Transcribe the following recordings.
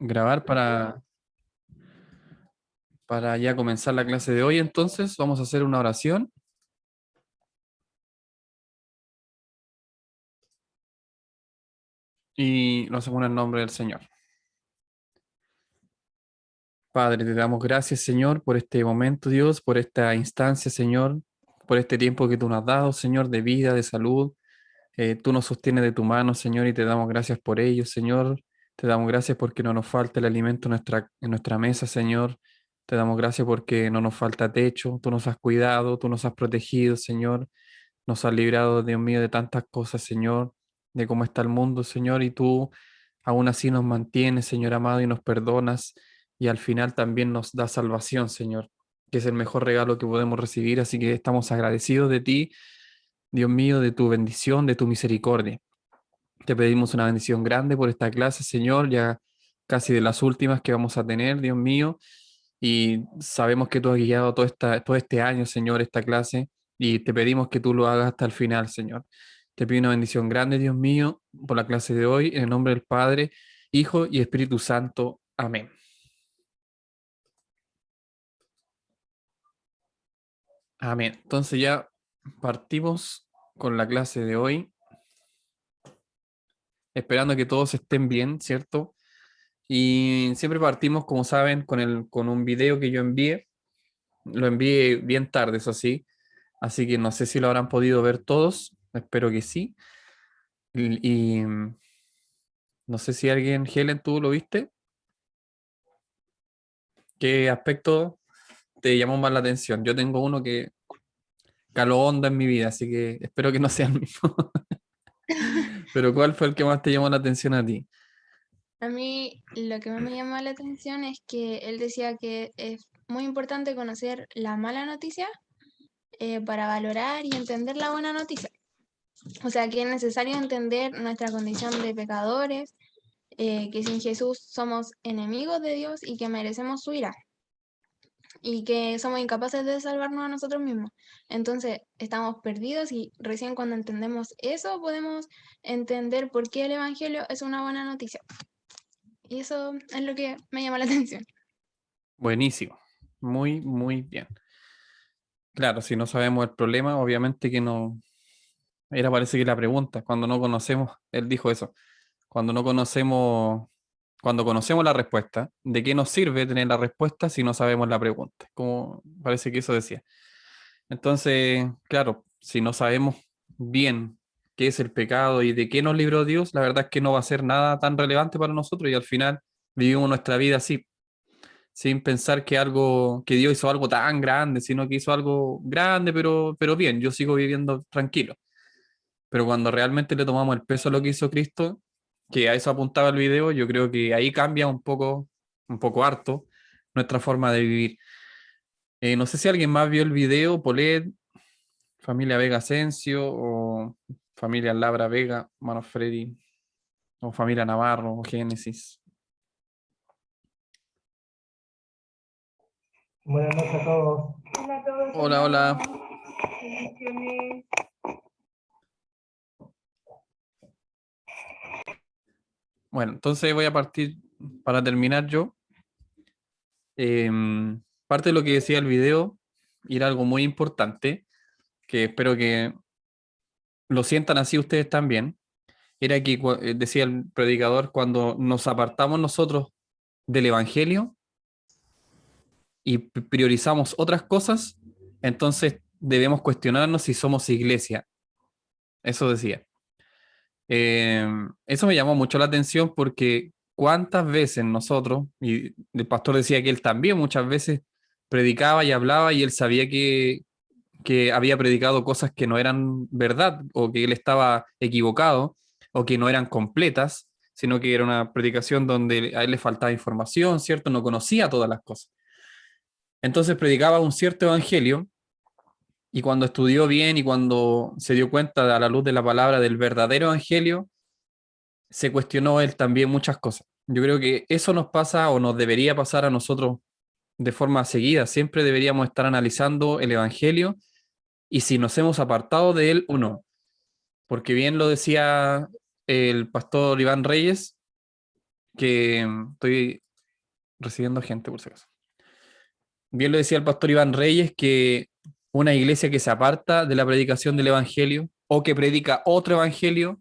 grabar para ya comenzar la clase de hoy. Entonces, vamos a hacer una oración. Y lo hacemos en el nombre del Señor. Padre, te damos gracias, Señor, por este momento, Dios, por esta instancia, Señor, por este tiempo que tú nos has dado, Señor, de vida, de salud. Tú nos sostienes de tu mano, Señor, y te damos gracias por ello, Señor. Te damos gracias porque no nos falta el alimento en nuestra mesa, Señor. Te damos gracias porque no nos falta techo. Tú nos has cuidado, tú nos has protegido, Señor. Nos has librado, Dios mío, de tantas cosas, Señor, de cómo está el mundo, Señor, y tú aún así nos mantienes, Señor amado, y nos perdonas, y al final también nos da salvación, Señor, que es el mejor regalo que podemos recibir. Así que estamos agradecidos de ti, Dios mío, de tu bendición, de tu misericordia. Te pedimos una bendición grande por esta clase, Señor, ya casi de las últimas que vamos a tener, Dios mío, y sabemos que tú has guiado todo este año, Señor, esta clase, y te pedimos que tú lo hagas hasta el final, Señor. Te pido una bendición grande, Dios mío, por la clase de hoy, en el nombre del Padre, Hijo y Espíritu Santo. Amén. Amén. Entonces ya partimos con la clase de hoy, esperando que todos estén bien, ¿cierto? Y siempre partimos, como saben, con un video que yo envié. Lo envié bien tarde, eso sí. Así que no sé si lo habrán podido ver todos. Espero que sí. Y no sé si alguien, Helen, ¿tú lo viste? ¿Qué aspecto te llamó más la atención? Yo tengo uno que caló hondo en mi vida, así que espero que no sea el mismo. Pero ¿cuál fue el que más te llamó la atención a ti? A mí lo que más me llamó la atención es que él decía que es muy importante conocer la mala noticia para valorar y entender la buena noticia. O sea, que es necesario entender nuestra condición de pecadores, que sin Jesús somos enemigos de Dios y que merecemos su ira y que somos incapaces de salvarnos a nosotros mismos. Entonces, estamos perdidos y recién cuando entendemos eso podemos entender por qué el Evangelio es una buena noticia. Y eso es lo que me llama la atención. Buenísimo. Muy, muy bien. Claro, si no sabemos el problema, obviamente que no. Era parece que la pregunta, cuando no conocemos, él dijo eso, cuando no conocemos, cuando conocemos la respuesta, ¿de qué nos sirve tener la respuesta si no sabemos la pregunta? Como parece que eso decía. Entonces, claro, si no sabemos bien qué es el pecado y de qué nos libró Dios, la verdad es que no va a ser nada tan relevante para nosotros y al final vivimos nuestra vida así, sin pensar que Dios hizo algo tan grande, sino que hizo algo grande, pero bien, yo sigo viviendo tranquilo. Pero cuando realmente le tomamos el peso a lo que hizo Cristo, que a eso apuntaba el video, yo creo que ahí cambia un poco harto, nuestra forma de vivir. No sé si alguien más vio el video, Polet, familia Vega Asensio, o familia Labra Vega, Mano Freddy, o familia Navarro, o Génesis. Buenas noches a todos. Hola a todos, Hola, hermanos. hola. Bendiciones. Bueno, entonces voy a partir para terminar yo. Parte de lo que decía el video, y era algo muy importante, que espero que lo sientan así ustedes también, era que, decía el predicador, cuando nos apartamos nosotros del Evangelio y priorizamos otras cosas, entonces debemos cuestionarnos si somos iglesia. Eso decía. Eso me llamó mucho la atención porque cuántas veces nosotros, y el pastor decía que él también muchas veces predicaba y hablaba y él sabía que había predicado cosas que no eran verdad o que él estaba equivocado o que no eran completas, sino que era una predicación donde a él le faltaba información, ¿cierto? No conocía todas las cosas. Entonces predicaba un cierto evangelio y cuando estudió bien y cuando se dio cuenta a la luz de la palabra del verdadero evangelio, se cuestionó él también muchas cosas. Yo creo que eso nos pasa o nos debería pasar a nosotros de forma seguida. Siempre deberíamos estar analizando el evangelio y si nos hemos apartado de él o no. Porque bien lo decía el pastor Iván Reyes, que estoy recibiendo gente por si acaso. Bien lo decía el pastor Iván Reyes, que una iglesia que se aparta de la predicación del evangelio o que predica otro evangelio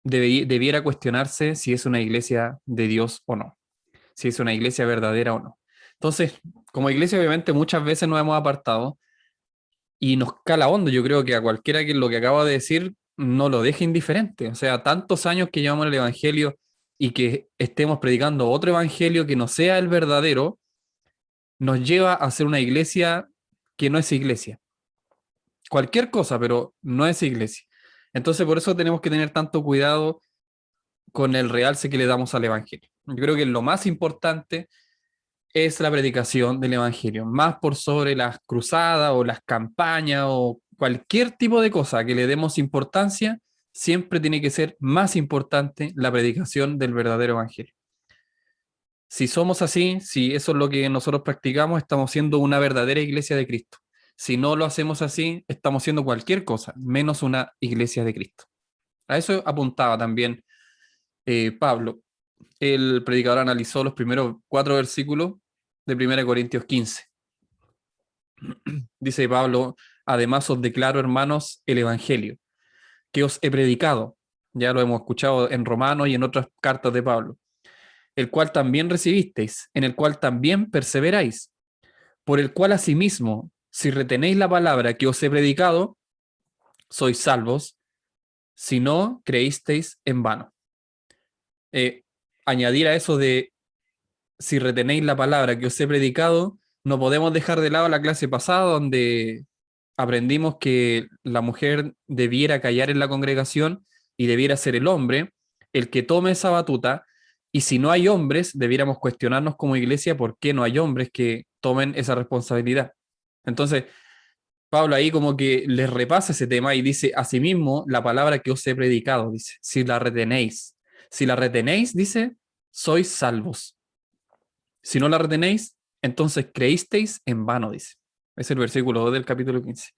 debiera cuestionarse si es una iglesia de Dios o no, si es una iglesia verdadera o no. Entonces, como iglesia obviamente muchas veces nos hemos apartado y nos cala hondo. Yo creo que a cualquiera que lo que acabo de decir no lo deje indiferente. O sea, tantos años que llevamos el evangelio y que estemos predicando otro evangelio que no sea el verdadero, nos lleva a ser una iglesia que no es iglesia. Cualquier cosa, pero no es iglesia. Entonces, por eso tenemos que tener tanto cuidado con el realce que le damos al evangelio. Yo creo que lo más importante es la predicación del evangelio, más por sobre las cruzadas o las campañas o cualquier tipo de cosa que le demos importancia, siempre tiene que ser más importante la predicación del verdadero evangelio. Si somos así, si eso es lo que nosotros practicamos, estamos siendo una verdadera iglesia de Cristo. Si no lo hacemos así, estamos siendo cualquier cosa, menos una iglesia de Cristo. A eso apuntaba también Pablo. El predicador analizó los primeros 4 versículos de 1 Corintios 15. Dice Pablo: además os declaro, hermanos, el evangelio que os he predicado. Ya lo hemos escuchado en Romanos y en otras cartas de Pablo, el cual también recibisteis, en el cual también perseveráis, por el cual asimismo, si retenéis la palabra que os he predicado, sois salvos, si no creísteis en vano. Añadir a eso de si retenéis la palabra que os he predicado, no podemos dejar de lado la clase pasada donde aprendimos que la mujer debiera callar en la congregación y debiera ser el hombre el que tome esa batuta, y si no hay hombres, debiéramos cuestionarnos como iglesia por qué no hay hombres que tomen esa responsabilidad. Entonces, Pablo ahí como que les repasa ese tema y dice: asimismo, la palabra que os he predicado, dice, si la retenéis, dice, sois salvos. Si no la retenéis, entonces creísteis en vano, dice. Es el versículo 2 del capítulo 15.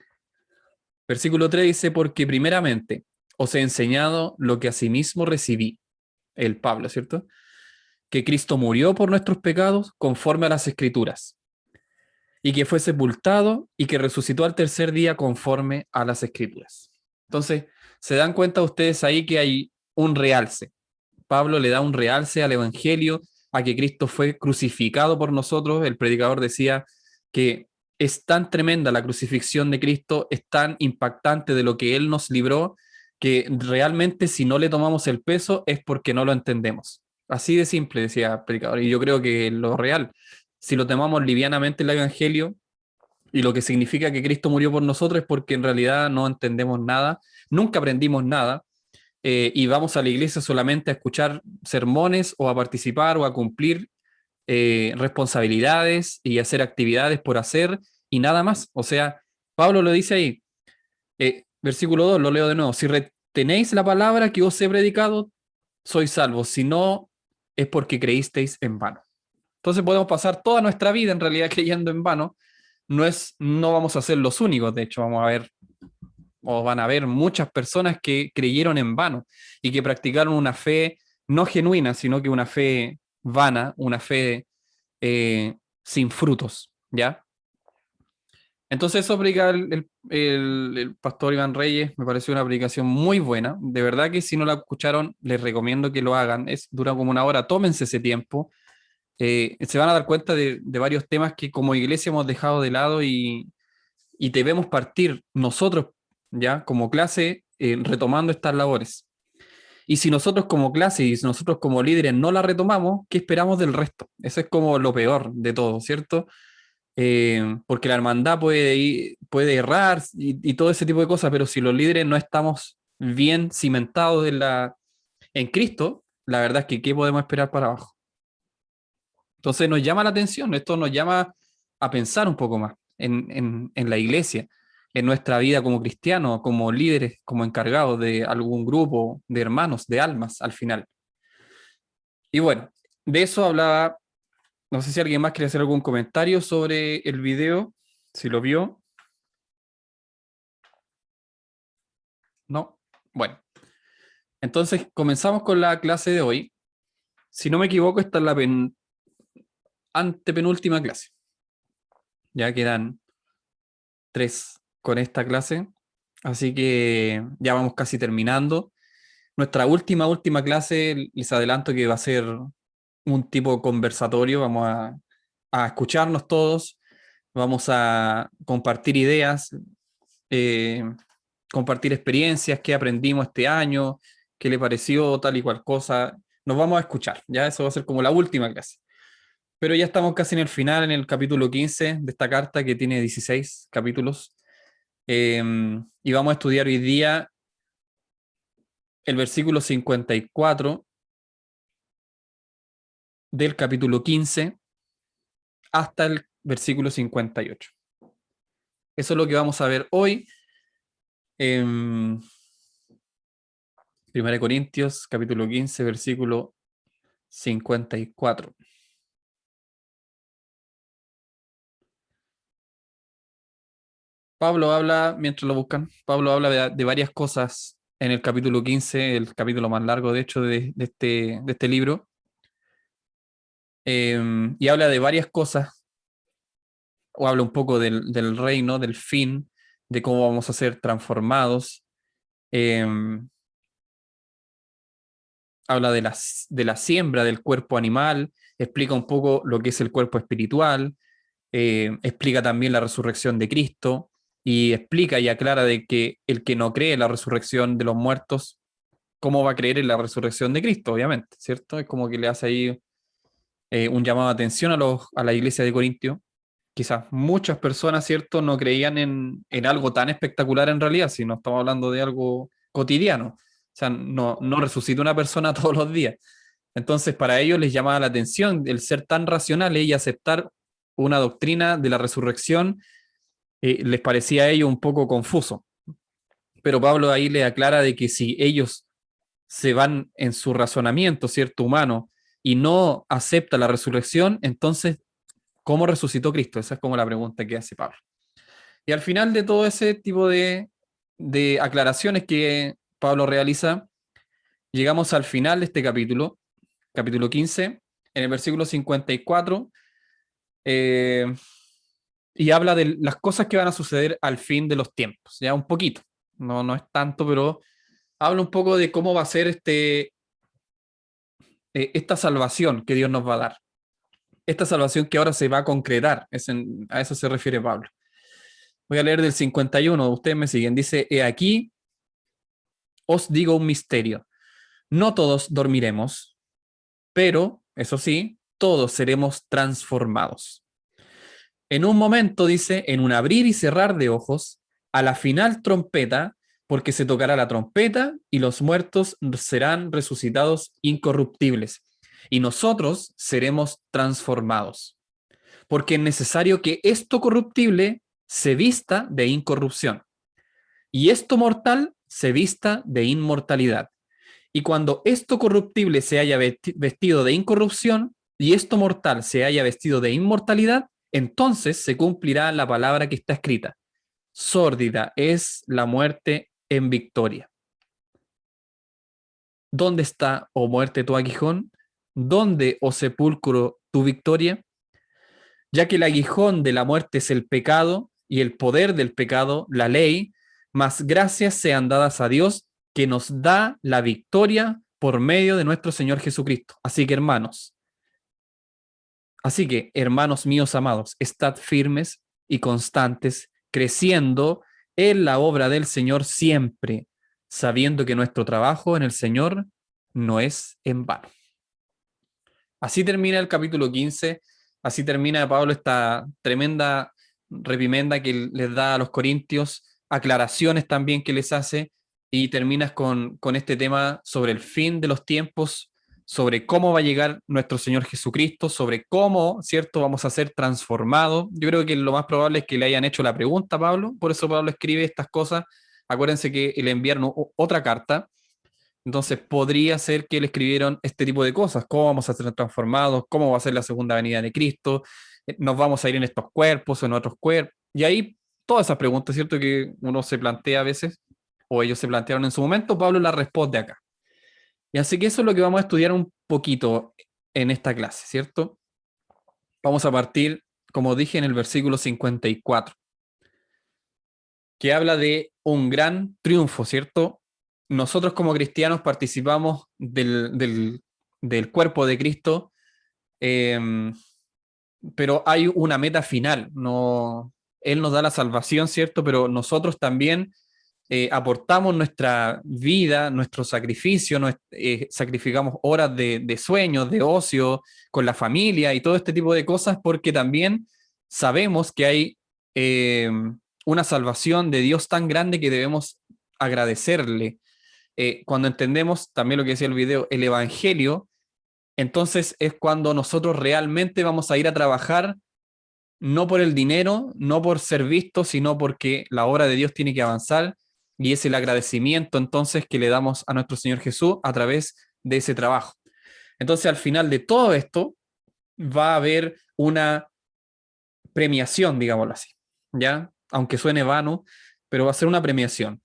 Versículo 3 dice: porque primeramente os he enseñado lo que asimismo recibí, el Pablo, ¿cierto? Que Cristo murió por nuestros pecados conforme a las Escrituras, y que fue sepultado y que resucitó al tercer día conforme a las Escrituras. Entonces, se dan cuenta ustedes ahí que hay un realce. Pablo le da un realce al Evangelio, a que Cristo fue crucificado por nosotros. El predicador decía que es tan tremenda la crucifixión de Cristo, es tan impactante de lo que Él nos libró, que realmente si no le tomamos el peso es porque no lo entendemos. Así de simple, decía el predicador. Y yo creo que lo real, si lo tomamos livianamente el Evangelio y lo que significa que Cristo murió por nosotros, es porque en realidad no entendemos nada, nunca aprendimos nada, y vamos a la iglesia solamente a escuchar sermones o a participar o a cumplir responsabilidades y hacer actividades por hacer y nada más. O sea, Pablo lo dice ahí, versículo 2, lo leo de nuevo: si retenéis la palabra que os he predicado, sois salvos, si no, es porque creísteis en vano. Entonces podemos pasar toda nuestra vida en realidad creyendo en vano. No vamos a ser los únicos, de hecho, vamos a ver o van a haber muchas personas que creyeron en vano y que practicaron una fe no genuina, sino que una fe vana, una fe sin frutos, ¿ya? Entonces eso aplica el pastor Iván Reyes, me pareció una aplicación muy buena. De verdad que si no la escucharon, les recomiendo que lo hagan. Dura como una hora, tómense ese tiempo. Se van a dar cuenta de varios temas que como iglesia hemos dejado de lado, y debemos partir nosotros, ya como clase, retomando estas labores. Y si nosotros como clase y si nosotros como líderes no la retomamos, ¿qué esperamos del resto? Eso es como lo peor de todo, ¿cierto? Porque la hermandad puede errar y todo ese tipo de cosas, pero si los líderes no estamos bien cimentados en Cristo, la verdad es que ¿qué podemos esperar para abajo? Entonces nos llama la atención, esto nos llama a pensar un poco más en la iglesia, en nuestra vida como cristianos, como líderes, como encargados de algún grupo de hermanos, de almas al final. Y bueno, de eso hablaba. No sé si alguien más quiere hacer algún comentario sobre el video, si lo vio. No. Bueno, entonces comenzamos con la clase de hoy. Si no me equivoco, esta es la antepenúltima clase. Ya quedan 3 con esta clase, así que ya vamos casi terminando. Nuestra última clase, les adelanto que va a ser un tipo de conversatorio, vamos a escucharnos todos, vamos a compartir ideas, eh, compartir experiencias, qué aprendimos este año, qué le pareció tal y cual cosa. Nos vamos a escuchar, ya eso va a ser como la última clase. Pero ya estamos casi en el final, en el capítulo 15 de esta carta que tiene 16 capítulos. Y vamos a estudiar hoy día el versículo 54 del capítulo 15 hasta el versículo 58. Eso es lo que vamos a ver hoy. 1 Corintios, capítulo 15, versículo 54. Pablo habla, mientras lo buscan, Pablo habla de varias cosas en el capítulo 15, el capítulo más largo, de hecho, de este libro. Y habla de varias cosas, o habla un poco del reino, del fin, de cómo vamos a ser transformados. Habla de la siembra del cuerpo animal, explica un poco lo que es el cuerpo espiritual, explica también la resurrección de Cristo, y explica y aclara de que el que no cree en la resurrección de los muertos, ¿cómo va a creer en la resurrección de Cristo? Obviamente, ¿cierto? Es como que le hace ahí un llamado de atención a la iglesia de Corintio. Quizás muchas personas, ¿cierto?, no creían en algo tan espectacular en realidad, si no estamos hablando de algo cotidiano. O sea, no resucita una persona todos los días. Entonces, para ellos les llamaba la atención el ser tan racionales y aceptar una doctrina de la resurrección, les parecía a ellos un poco confuso. Pero Pablo ahí le aclara de que si ellos se van en su razonamiento, ¿cierto?, humano, y no acepta la resurrección, entonces, ¿cómo resucitó Cristo? Esa es como la pregunta que hace Pablo. Y al final de todo ese tipo de aclaraciones que Pablo realiza, llegamos al final de este capítulo 15, en el versículo 54, y habla de las cosas que van a suceder al fin de los tiempos, ya un poquito, no es tanto, pero habla un poco de cómo va a ser esta salvación que Dios nos va a dar. Esta salvación que ahora se va a concretar, a eso se refiere Pablo. Voy a leer del 51, ustedes me siguen. Dice, he aquí, os digo un misterio. No todos dormiremos, pero, eso sí, todos seremos transformados. En un momento, dice, en un abrir y cerrar de ojos, a la final trompeta, porque se tocará la trompeta y los muertos serán resucitados incorruptibles, y nosotros seremos transformados. Porque es necesario que esto corruptible se vista de incorrupción, y esto mortal se vista de inmortalidad. Y cuando esto corruptible se haya vestido de incorrupción, y esto mortal se haya vestido de inmortalidad, entonces se cumplirá la palabra que está escrita. Sórdida es la muerte en victoria. ¿Dónde está, oh muerte, tu aguijón? ¿Dónde, oh sepulcro, tu victoria? Ya que el aguijón de la muerte es el pecado, y el poder del pecado, la ley, mas gracias sean dadas a Dios, que nos da la victoria por medio de nuestro Señor Jesucristo. Así que, hermanos míos amados, estad firmes y constantes, creciendo en la obra del Señor siempre, sabiendo que nuestro trabajo en el Señor no es en vano. Así termina el capítulo 15, así termina Pablo esta tremenda reprimenda que les da a los corintios, aclaraciones también que les hace, y terminas con este tema sobre el fin de los tiempos, sobre cómo va a llegar nuestro Señor Jesucristo, sobre cómo, ¿cierto?, vamos a ser transformados. Yo creo que lo más probable es que le hayan hecho la pregunta a Pablo, por eso Pablo escribe estas cosas. Acuérdense que le enviaron otra carta, entonces podría ser que le escribieron este tipo de cosas, cómo vamos a ser transformados, cómo va a ser la segunda venida de Cristo, nos vamos a ir en estos cuerpos o en otros cuerpos, y ahí todas esas preguntas, ¿cierto?, que uno se plantea a veces, o ellos se plantearon en su momento, Pablo las responde acá. Y así que eso es lo que vamos a estudiar un poquito en esta clase, ¿cierto? Vamos a partir, como dije, en el versículo 54, que habla de un gran triunfo, ¿cierto? Nosotros como cristianos participamos del cuerpo de Cristo, eh, pero hay una meta final. No, Él nos da la salvación, ¿cierto? Pero nosotros también aportamos nuestra vida, nuestro sacrificio, sacrificamos horas de sueño, de ocio, con la familia y todo este tipo de cosas, porque también sabemos que hay eh, una salvación de Dios tan grande que debemos agradecerle. Cuando entendemos también lo que decía el video, el Evangelio, entonces es cuando nosotros realmente vamos a ir a trabajar no por el dinero, no por ser vistos, sino porque la obra de Dios tiene que avanzar y es el agradecimiento entonces que le damos a nuestro Señor Jesús a través de ese trabajo. Entonces al final de todo esto va a haber una premiación, digámoslo así, ¿ya? Aunque suene vano, pero va a ser una premiación.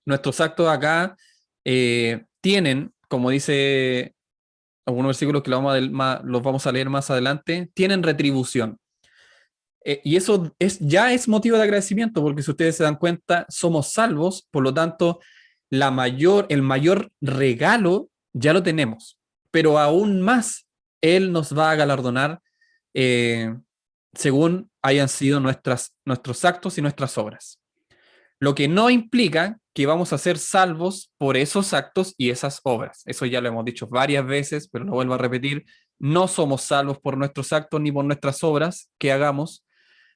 Nuestros actos acá tienen, como dice algunos versículos que los vamos a leer más adelante, tienen retribución. Y eso ya es motivo de agradecimiento, porque si ustedes se dan cuenta, somos salvos, por lo tanto, el mayor regalo ya lo tenemos, pero aún más Él nos va a galardonar eh, según hayan sido nuestros actos y nuestras obras. Lo que no implica que vamos a ser salvos por esos actos y esas obras. Eso ya lo hemos dicho varias veces, pero lo vuelvo a repetir. No somos salvos por nuestros actos ni por nuestras obras que hagamos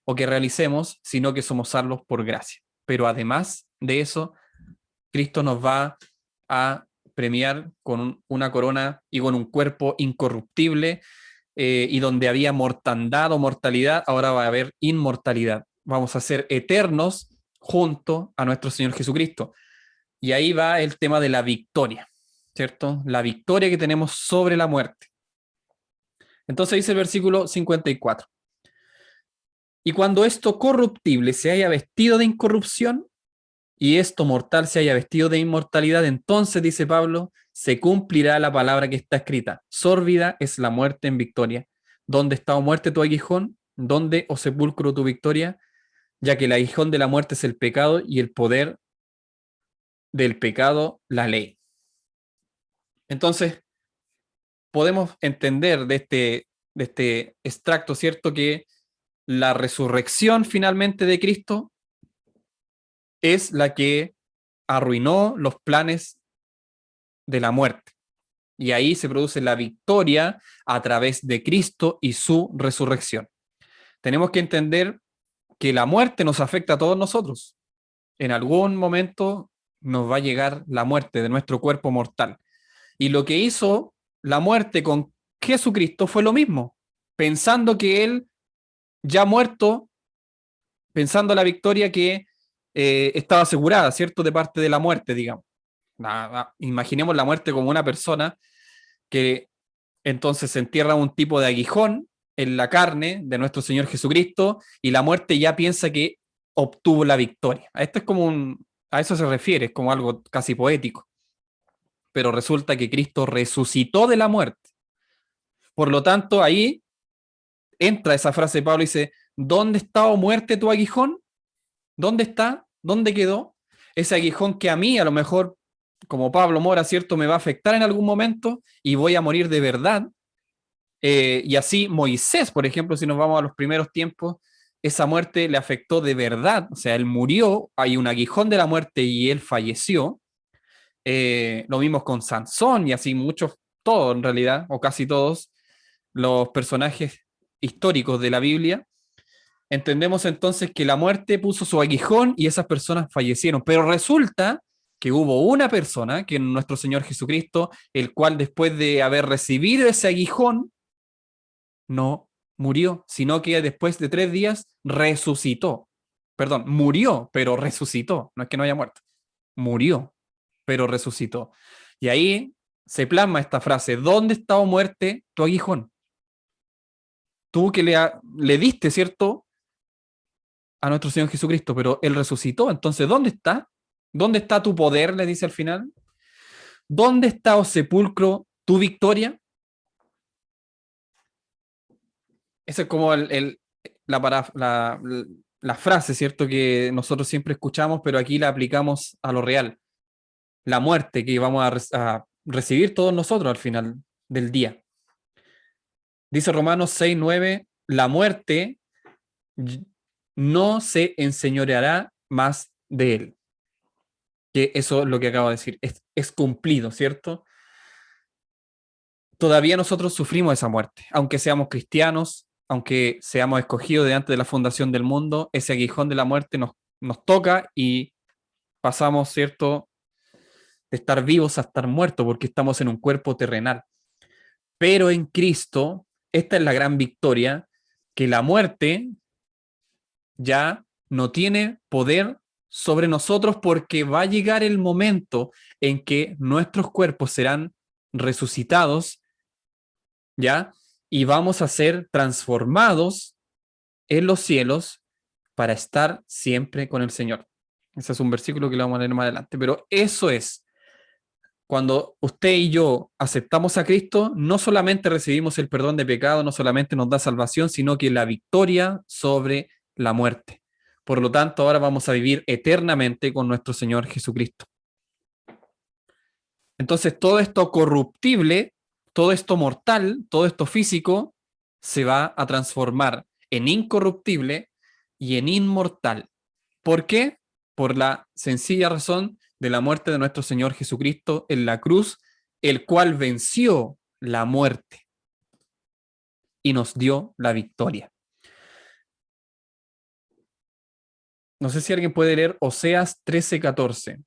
o que realicemos, sino que somos salvos por gracia. Pero además de eso, Cristo nos va a premiar con una corona y con un cuerpo incorruptible, y donde había mortandad o mortalidad, ahora va a haber inmortalidad. Vamos a ser eternos junto a nuestro Señor Jesucristo. Y ahí va el tema de la victoria, ¿cierto? La victoria que tenemos sobre la muerte. Entonces dice el versículo 54. Y cuando esto corruptible se haya vestido de incorrupción y esto mortal se haya vestido de inmortalidad, entonces, dice Pablo, se cumplirá la palabra que está escrita. Sórbida es la muerte en victoria. ¿Dónde está, o muerte, tu aguijón? ¿Dónde, o sepulcro, tu victoria? Ya que el aguijón de la muerte es el pecado y el poder del pecado, la ley. Entonces, podemos entender de este extracto, ¿cierto?, que la resurrección finalmente de Cristo es la que arruinó los planes de la muerte. Y ahí se produce la victoria a través de Cristo y su resurrección. Tenemos que entender que la muerte nos afecta a todos nosotros. En algún momento nos va a llegar la muerte de nuestro cuerpo mortal. Y lo que hizo la muerte con Jesucristo fue lo mismo, pensando que Él, ya muerto, pensando la victoria que estaba asegurada, ¿cierto?, de parte de la muerte, digamos. Imaginemos la muerte como una persona que entonces se entierra un tipo de aguijón en la carne de nuestro Señor Jesucristo y la muerte ya piensa que obtuvo la victoria. Esto es como a eso se refiere, es como algo casi poético. Pero resulta que Cristo resucitó de la muerte. Por lo tanto, ahí entra esa frase de Pablo y dice, ¿dónde está, o muerte, tu aguijón? ¿Dónde está? ¿Dónde quedó? Ese aguijón que a mí, a lo mejor, como Pablo Mora, ¿cierto?, me va a afectar en algún momento y voy a morir de verdad. Y así Moisés, por ejemplo, si nos vamos a los primeros tiempos, esa muerte le afectó de verdad. O sea, él murió, hay un aguijón de la muerte y él falleció. Lo vimos con Sansón y así muchos, todos en realidad, o casi todos, los personajes históricos de la Biblia. Entendemos entonces que la muerte puso su aguijón y esas personas fallecieron. Pero resulta que hubo una persona, que es nuestro Señor Jesucristo, el cual después de haber recibido ese aguijón, no murió, sino que después de 3 días resucitó. Perdón, murió, pero resucitó. No es que no haya muerto. Murió, pero resucitó. Y ahí se plasma esta frase: ¿dónde está, o muerte, tu aguijón? Tú que le diste, ¿cierto?, a nuestro Señor Jesucristo, pero Él resucitó. Entonces, ¿dónde está? ¿Dónde está tu poder? Le dice al final. ¿Dónde está, oh sepulcro, tu victoria? Esa es como la frase, ¿cierto? Que nosotros siempre escuchamos, pero aquí la aplicamos a lo real. La muerte que vamos a recibir todos nosotros al final del día. Dice Romanos 6:9, la muerte no se enseñoreará más de él. Que eso es lo que acabo de decir, es cumplido, ¿cierto? Todavía nosotros sufrimos esa muerte, aunque seamos cristianos, aunque seamos escogidos de antes de la fundación del mundo, ese aguijón de la muerte nos toca y pasamos, ¿cierto?, de estar vivos a estar muertos porque estamos en un cuerpo terrenal. Pero en Cristo, esta es la gran victoria, que la muerte ya no tiene poder sobre nosotros porque va a llegar el momento en que nuestros cuerpos serán resucitados, ¿ya? Y vamos a ser transformados en los cielos para estar siempre con el Señor. Ese es un versículo que lo vamos a leer más adelante, pero eso es. Cuando usted y yo aceptamos a Cristo, no solamente recibimos el perdón de pecado, no solamente nos da salvación, sino que la victoria sobre la muerte. Por lo tanto, ahora vamos a vivir eternamente con nuestro Señor Jesucristo. Entonces, todo esto corruptible, todo esto mortal, todo esto físico, se va a transformar en incorruptible y en inmortal. ¿Por qué? Por la sencilla razón de la muerte de nuestro Señor Jesucristo en la cruz, el cual venció la muerte y nos dio la victoria. No sé si alguien puede leer Oseas 13:14.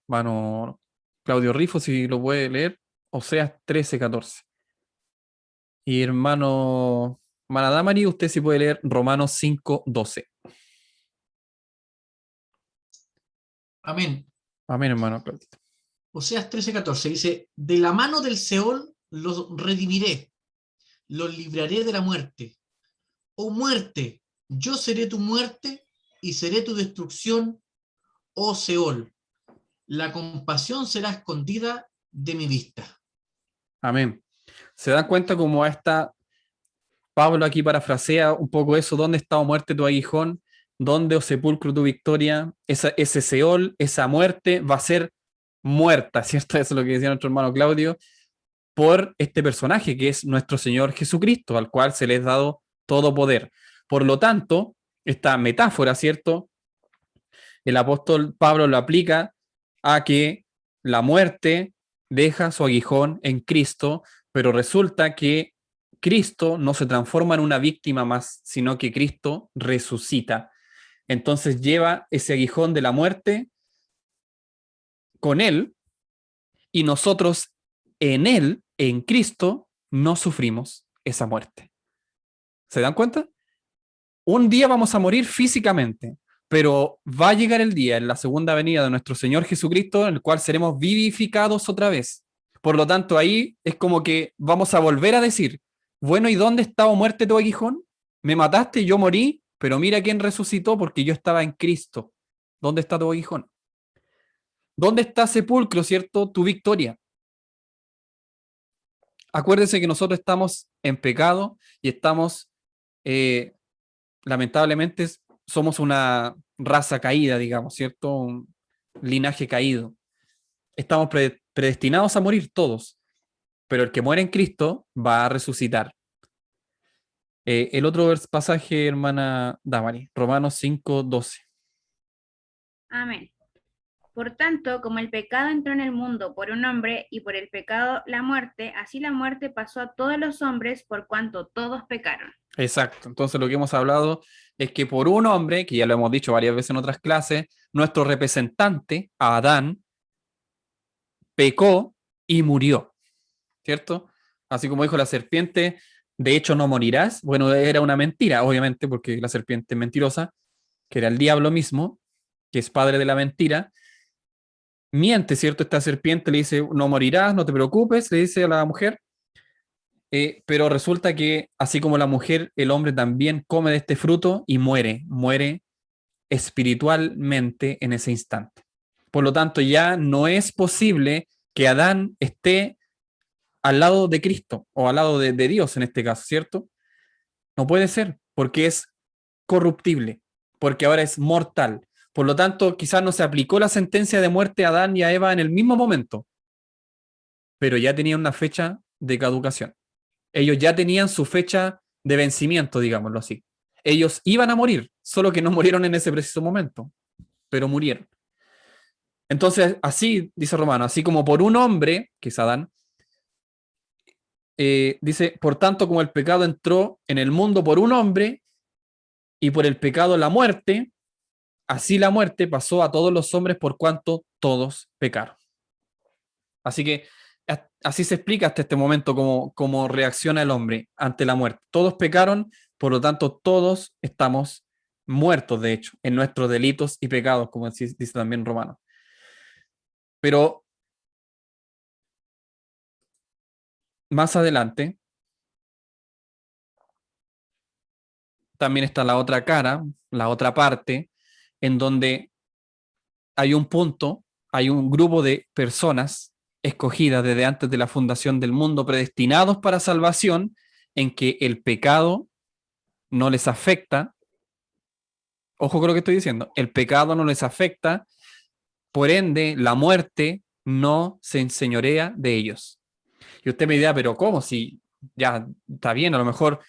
Mano Claudio Rifo, si lo puede leer, Oseas 13:14. Y hermana Damari, usted sí puede leer Romanos 5:12. Amén. Amén, hermano Claudio. Oseas 13:14 dice, de la mano del Seol los redimiré, los libraré de la muerte. Oh muerte, yo seré tu muerte y seré tu destrucción, oh Seol. La compasión será escondida de mi vista. Amén. ¿Se dan cuenta cómo Pablo aquí parafrasea un poco eso? ¿Dónde está, oh muerte, tu aguijón? ¿Dónde, oh sepulcro, tu victoria? Ese Seol, esa muerte va a ser muerta, ¿cierto? Eso es lo que decía nuestro hermano Claudio, por este personaje que es nuestro Señor Jesucristo, al cual se le ha dado todo poder. Por lo tanto, esta metáfora, ¿cierto? El apóstol Pablo lo aplica a que la muerte deja su aguijón en Cristo, pero resulta que Cristo no se transforma en una víctima más, sino que Cristo resucita. Entonces lleva ese aguijón de la muerte con él y nosotros en él, en Cristo, no sufrimos esa muerte. ¿Se dan cuenta? Un día vamos a morir físicamente, pero va a llegar el día en la segunda venida de nuestro Señor Jesucristo en el cual seremos vivificados otra vez. Por lo tanto, ahí es como que vamos a volver a decir, bueno, ¿y dónde está, oh muerte, tu aguijón? Me mataste, yo morí, pero mira quién resucitó porque yo estaba en Cristo. ¿Dónde está tu aguijón? ¿Dónde está, sepulcro, cierto, tu victoria? Acuérdense que nosotros estamos en pecado y estamos, lamentablemente, somos una raza caída, digamos, ¿cierto? Un linaje caído. Estamos predestinados a morir todos, pero el que muere en Cristo va a resucitar. El otro pasaje, hermana Damari, Romanos 5:12. Amén. Por tanto, como el pecado entró en el mundo por un hombre y por el pecado la muerte, así la muerte pasó a todos los hombres por cuanto todos pecaron. Exacto. Entonces lo que hemos hablado es que por un hombre, que ya lo hemos dicho varias veces en otras clases, nuestro representante, Adán, pecó y murió, ¿cierto? Así como dijo la serpiente, de hecho no morirás. Bueno, era una mentira, obviamente, porque la serpiente es mentirosa, que era el diablo mismo, que es padre de la mentira. Miente, ¿cierto? Esta serpiente le dice, no morirás, no te preocupes, le dice a la mujer. Pero resulta que, así como la mujer, el hombre también come de este fruto y muere espiritualmente en ese instante. Por lo tanto, ya no es posible que Adán esté al lado de Cristo o al lado de Dios en este caso, ¿cierto? No puede ser, porque es corruptible, porque ahora es mortal. Por lo tanto, quizás no se aplicó la sentencia de muerte a Adán y a Eva en el mismo momento, pero ya tenía una fecha de caducación. Ellos ya tenían su fecha de vencimiento, digámoslo así. Ellos iban a morir, solo que no murieron en ese preciso momento, pero murieron. Entonces, así, dice Romano, así como por un hombre, que es Adán, dice, por tanto, como el pecado entró en el mundo por un hombre, y por el pecado la muerte, así la muerte pasó a todos los hombres por cuanto todos pecaron. Así que así se explica hasta este momento cómo reacciona el hombre ante la muerte. Todos pecaron, por lo tanto todos estamos muertos, de hecho, en nuestros delitos y pecados, como dice también Romano. Pero más adelante también está la otra cara, la otra parte, en donde hay un punto, hay un grupo de personas escogidas desde antes de la fundación del mundo, predestinados para salvación, en que el pecado no les afecta. Ojo con lo que estoy diciendo, el pecado no les afecta, por ende la muerte no se enseñorea de ellos. Y usted me dirá, pero ¿cómo? Si ya está bien, a lo mejor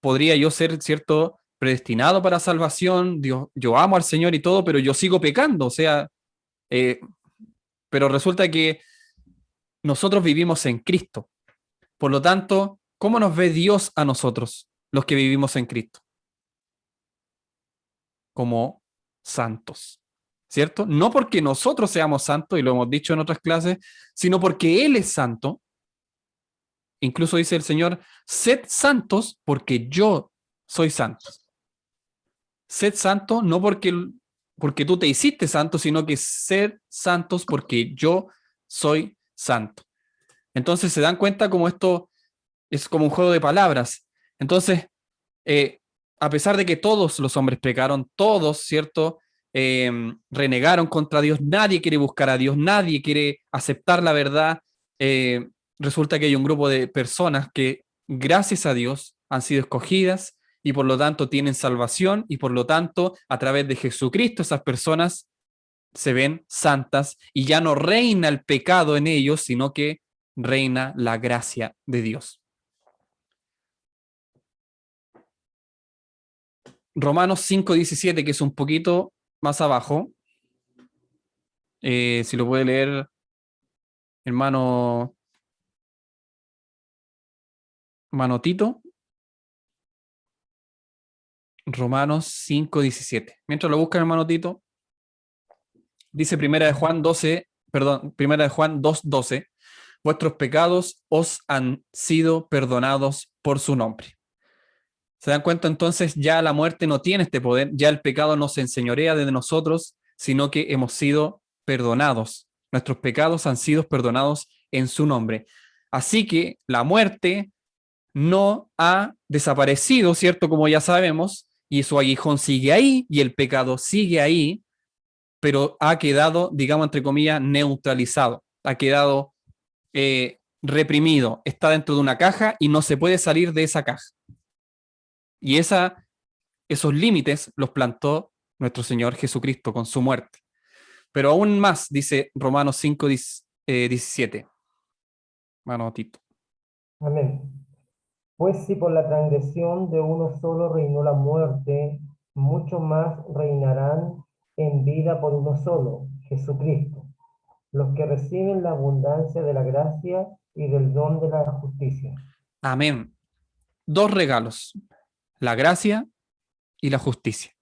podría yo ser, cierto, predestinado para salvación, Dios, yo amo al Señor y todo, pero yo sigo pecando, o sea, pero resulta que nosotros vivimos en Cristo. Por lo tanto, ¿cómo nos ve Dios a nosotros, los que vivimos en Cristo? Como santos, ¿cierto? No porque nosotros seamos santos, y lo hemos dicho en otras clases, sino porque Él es santo. Incluso dice el Señor, sed santos porque yo soy santo. Sed santo no porque tú te hiciste santo, sino que sed santos porque yo soy santo. Entonces se dan cuenta como esto es como un juego de palabras. Entonces, a pesar de que todos los hombres pecaron, todos, ¿cierto? Renegaron contra Dios, nadie quiere buscar a Dios, nadie quiere aceptar la verdad. Resulta que hay un grupo de personas que, gracias a Dios, han sido escogidas y por lo tanto tienen salvación y por lo tanto, a través de Jesucristo, esas personas se ven santas y ya no reina el pecado en ellos, sino que reina la gracia de Dios. Romanos 5:17, que es un poquito más abajo. Si lo puede leer, hermano Tito. Romanos 5:17. Mientras lo busca, hermano Tito, dice Primera de Juan 2:12, vuestros pecados os han sido perdonados por su nombre. ¿Se dan cuenta? Entonces ya la muerte no tiene este poder, ya el pecado no se enseñorea de nosotros, sino que hemos sido perdonados. Nuestros pecados han sido perdonados en su nombre. Así que la muerte no ha desaparecido, ¿cierto? Como ya sabemos, y su aguijón sigue ahí, y el pecado sigue ahí, pero ha quedado, digamos, entre comillas, neutralizado, ha quedado reprimido, está dentro de una caja y no se puede salir de esa caja. Y esos límites los plantó nuestro Señor Jesucristo con su muerte. Pero aún más, dice Romanos 5:17. Hermano Tito. Amén. Pues si por la transgresión de uno solo reinó la muerte, mucho más reinarán en vida por uno solo, Jesucristo, los que reciben la abundancia de la gracia y del don de la justicia. Amén. Dos regalos, la gracia y la justicia.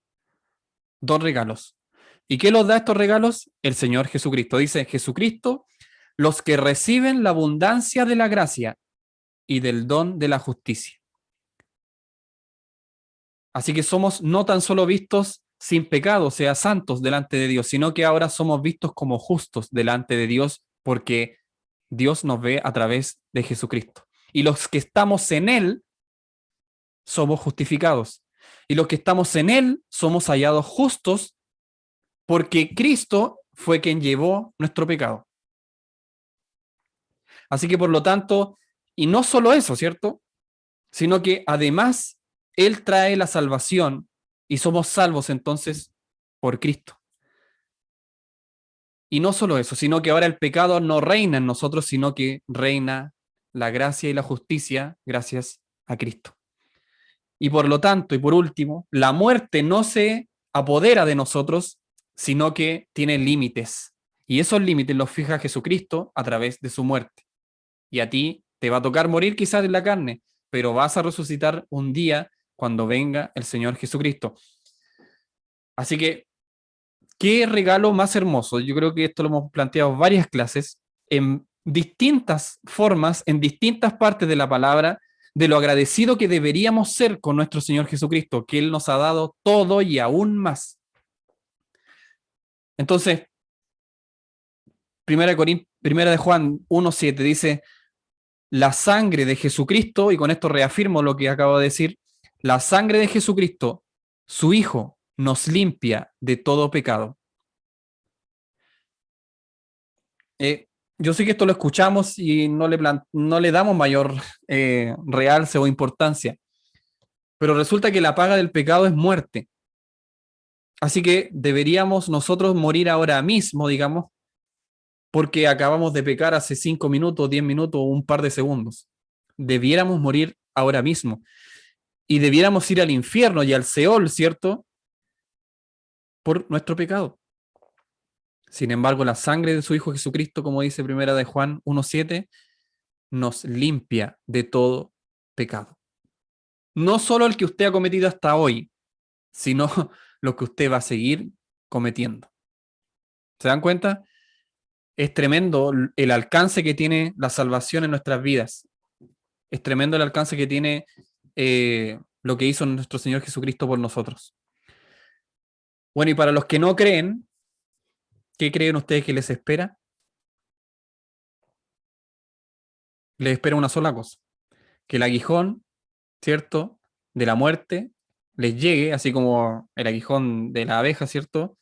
Dos regalos. ¿Y qué los da estos regalos? El Señor Jesucristo. Dice Jesucristo, los que reciben la abundancia de la gracia y del don de la justicia. Así que somos no tan solo vistos sin pecado, o sea, santos delante de Dios, sino que ahora somos vistos como justos delante de Dios porque Dios nos ve a través de Jesucristo. Y los que estamos en Él somos justificados. Y los que estamos en Él somos hallados justos porque Cristo fue quien llevó nuestro pecado. Así que por lo tanto, y no solo eso, ¿cierto? Sino que además Él trae la salvación y somos salvos entonces por Cristo. Y no solo eso, sino que ahora el pecado no reina en nosotros, sino que reina la gracia y la justicia gracias a Cristo. Y por lo tanto, y por último, la muerte no se apodera de nosotros, sino que tiene límites. Y esos límites los fija Jesucristo a través de su muerte. Y a ti te va a tocar morir quizás en la carne, pero vas a resucitar un día cuando venga el Señor Jesucristo. Así que, ¿qué regalo más hermoso? Yo creo que esto lo hemos planteado en varias clases, en distintas formas, en distintas partes de la palabra, de lo agradecido que deberíamos ser con nuestro Señor Jesucristo, que Él nos ha dado todo y aún más. Entonces, primera de Juan 1:7 dice, la sangre de Jesucristo, y con esto reafirmo lo que acabo de decir, la sangre de Jesucristo, su Hijo, nos limpia de todo pecado. Yo sé que esto lo escuchamos y no le damos mayor realce o importancia, pero resulta que la paga del pecado es muerte. Así que deberíamos nosotros morir ahora mismo, digamos, porque acabamos de pecar hace 5 minutos, 10 minutos o un par de segundos. Debiéramos morir ahora mismo. Y debiéramos ir al infierno y al Seol, ¿cierto? Por nuestro pecado. Sin embargo, la sangre de su Hijo Jesucristo, como dice primera de Juan 1:7, nos limpia de todo pecado. No solo el que usted ha cometido hasta hoy, sino lo que usted va a seguir cometiendo. ¿Se dan cuenta? Es tremendo el alcance que tiene la salvación en nuestras vidas. Es tremendo el alcance que tiene lo que hizo nuestro Señor Jesucristo por nosotros. Bueno, y para los que no creen, ¿qué creen ustedes que les espera? Les espera una sola cosa, que el aguijón, ¿cierto?, de la muerte les llegue, así como el aguijón de la abeja, ¿cierto?,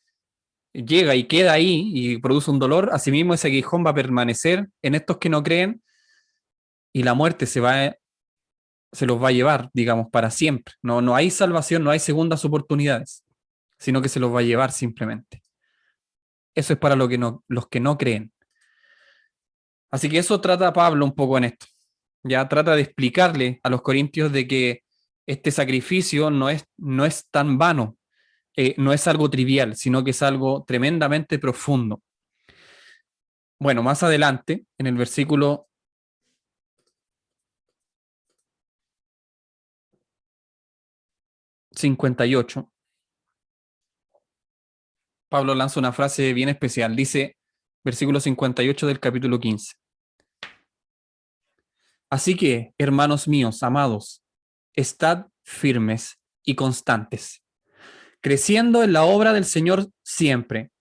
llega y queda ahí y produce un dolor, asimismo ese aguijón va a permanecer en estos que no creen y la muerte se los va a llevar, digamos, para siempre. No hay salvación, no hay segundas oportunidades, sino que se los va a llevar simplemente. Eso es para los que no creen. Así que eso trata Pablo un poco en esto. Ya trata de explicarle a los corintios de que este sacrificio no es tan vano, no es algo trivial, sino que es algo tremendamente profundo. Bueno, más adelante, en el versículo 58, Pablo lanza una frase bien especial. Dice, versículo 58 del capítulo 15. Así que, hermanos míos, amados, estad firmes y constantes, creciendo en la obra del Señor siempre,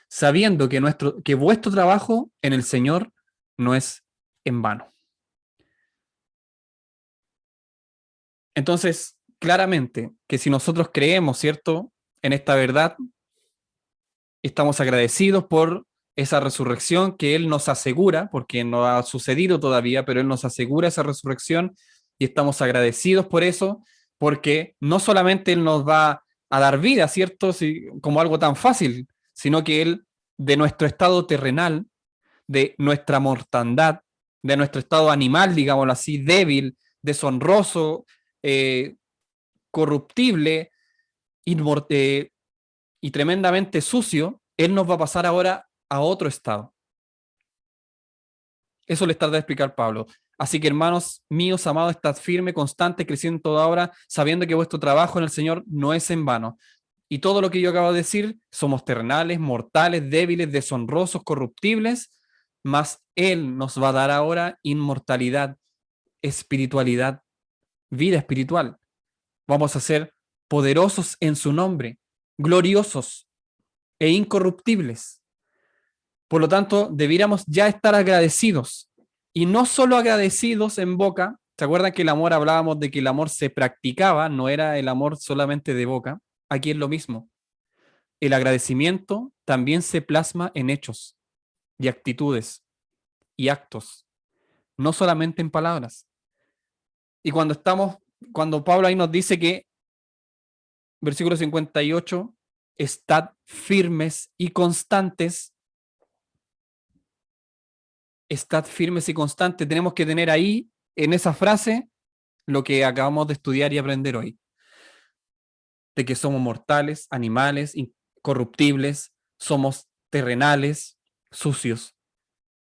sabiendo que vuestro trabajo en el Señor no es en vano. Entonces, claramente que si nosotros creemos, ¿cierto?, en esta verdad, estamos agradecidos por esa resurrección que Él nos asegura, porque no ha sucedido todavía, pero Él nos asegura esa resurrección y estamos agradecidos por eso, porque no solamente Él nos va a dar vida, ¿cierto?, como algo tan fácil, sino que Él, de nuestro estado terrenal, de nuestra mortandad, de nuestro estado animal, digámoslo así, débil, deshonroso, corruptible, y tremendamente sucio, Él nos va a pasar ahora a otro estado. Eso le está de explicar Pablo. Así que, hermanos míos, amados, estad firme, constante, creciendo toda hora, sabiendo que vuestro trabajo en el Señor no es en vano. Y todo lo que yo acabo de decir, somos terrenales, mortales, débiles, deshonrosos, corruptibles, mas Él nos va a dar ahora inmortalidad, espiritualidad, vida espiritual. Vamos a ser poderosos en su nombre, gloriosos e incorruptibles. Por lo tanto, debiéramos ya estar agradecidos, y no solo agradecidos en boca. ¿Se acuerdan que el amor, hablábamos de que el amor se practicaba, no era el amor solamente de boca? Aquí es lo mismo. El agradecimiento también se plasma en hechos y actitudes y actos, no solamente en palabras. Y cuando Pablo ahí nos dice que, versículo 58, estad firmes y constantes, tenemos que tener ahí, en esa frase, lo que acabamos de estudiar y aprender hoy. De que somos mortales, animales, incorruptibles, somos terrenales, sucios.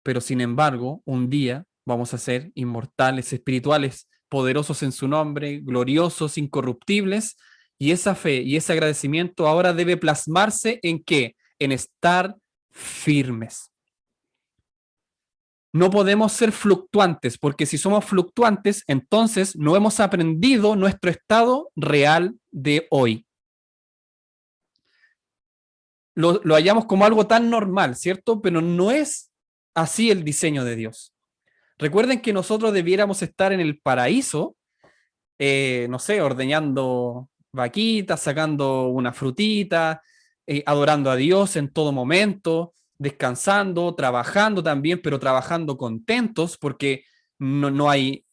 Pero sin embargo, un día vamos a ser inmortales, espirituales, poderosos en su nombre, gloriosos, incorruptibles, y esa fe y ese agradecimiento ahora debe plasmarse ¿en qué? En estar firmes. No podemos ser fluctuantes, porque si somos fluctuantes, entonces no hemos aprendido nuestro estado real de hoy. Lo hallamos como algo tan normal, ¿cierto? Pero no es así el diseño de Dios. Recuerden que nosotros debiéramos estar en el paraíso, no sé, ordeñando vaquitas, sacando una frutita, adorando a Dios en todo momento, descansando, trabajando también, pero trabajando contentos porque no hay